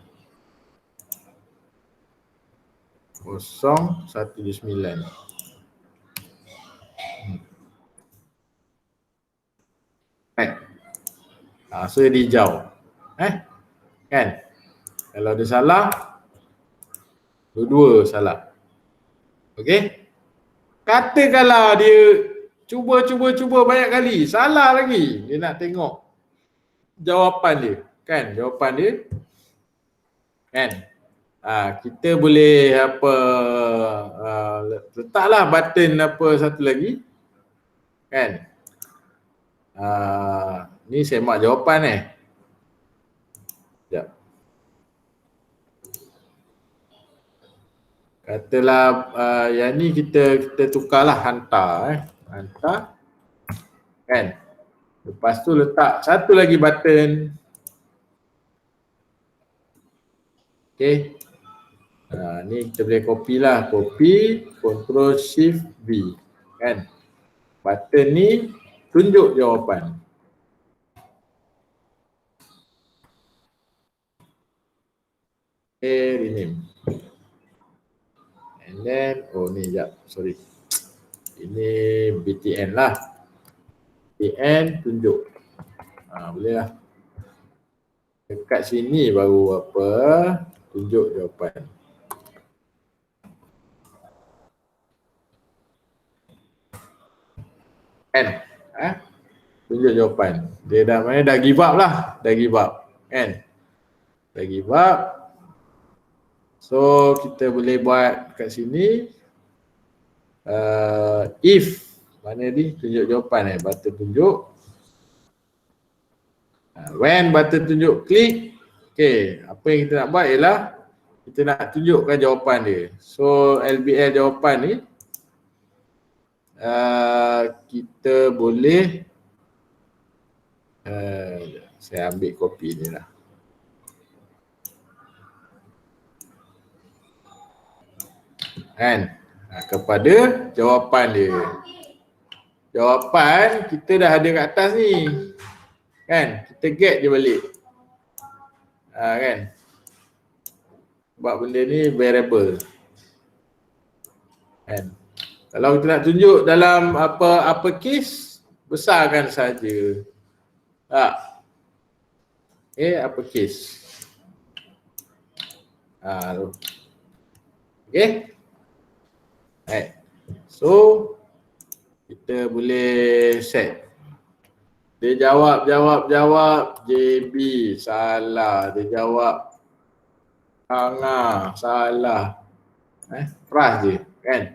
Right. So dia hijau. Kan? Kalau dia salah, dua-dua salah. Okey? Katakanlah dia cuba banyak kali, salah lagi. Dia nak tengok jawapan dia. Kan? Jawapan dia. Kan? Kita boleh letaklah button apa satu lagi. Kan? Ni semak jawapan Sekejap. Katalah yang ni kita tukarlah hantar hantar. Kan? Lepas tu letak satu lagi button. Okey. Ni kita boleh copy lah. Copy, Ctrl Shift V. Kan? Button ni tunjuk jawapan. Rename. And then, ni sekejap, sorry. Ini BTN lah. BTN tunjuk. Boleh lah. Dekat sini baru apa? Tunjuk jawapan. Kan? Tunjuk jawapan. Dia dah give up lah. Dah give up. Kan? Dah give up. So kita boleh buat kat sini if mana ni tunjuk jawapan button tunjuk. When button tunjuk klik. Okey, apa yang kita nak buat ialah kita nak tunjukkan jawapan dia. So LBL jawapan ni kita boleh saya ambil copy ni lah. Kan? Kepada jawapan dia. Jawapan kita dah ada kat atas ni. Kan? Kita get je balik. Kan? Sebab benda ni variable. Kan? Kalau kita nak tunjuk dalam apa case, besarkan saja. Tak. uppercase. Tu. Okay. Right. So kita boleh set. Dia jawab JB salah. Dia jawab salah. Pras je kan.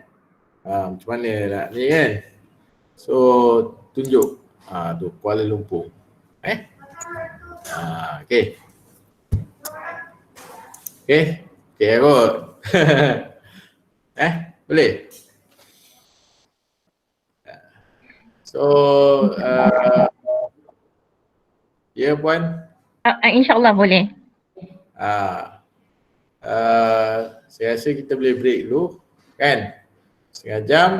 Macam mana nak ni kan. So tunjuk. Tu Kuala Lumpur. Okay. Okay kot. Boleh? So ya puan? InsyaAllah boleh. Saya rasa kita boleh break dulu kan? Setengah jam.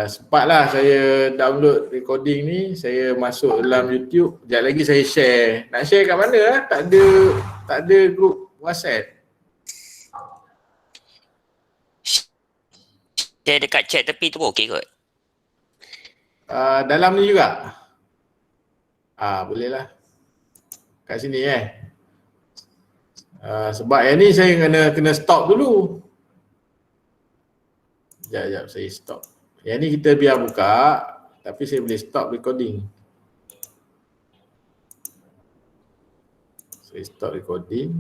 Sempatlah saya download recording ni, saya masuk dalam YouTube, sekejap lagi saya share. Nak share kat mana? Tak ada group WhatsApp. Share dekat chat tepi tu okey kot. Dalam ni juga? Boleh lah. Kat sini sebab yang ni saya kena stop dulu. Sekejap saya stop. Yang ni kita biar buka, tapi saya boleh stop recording. Saya stop recording.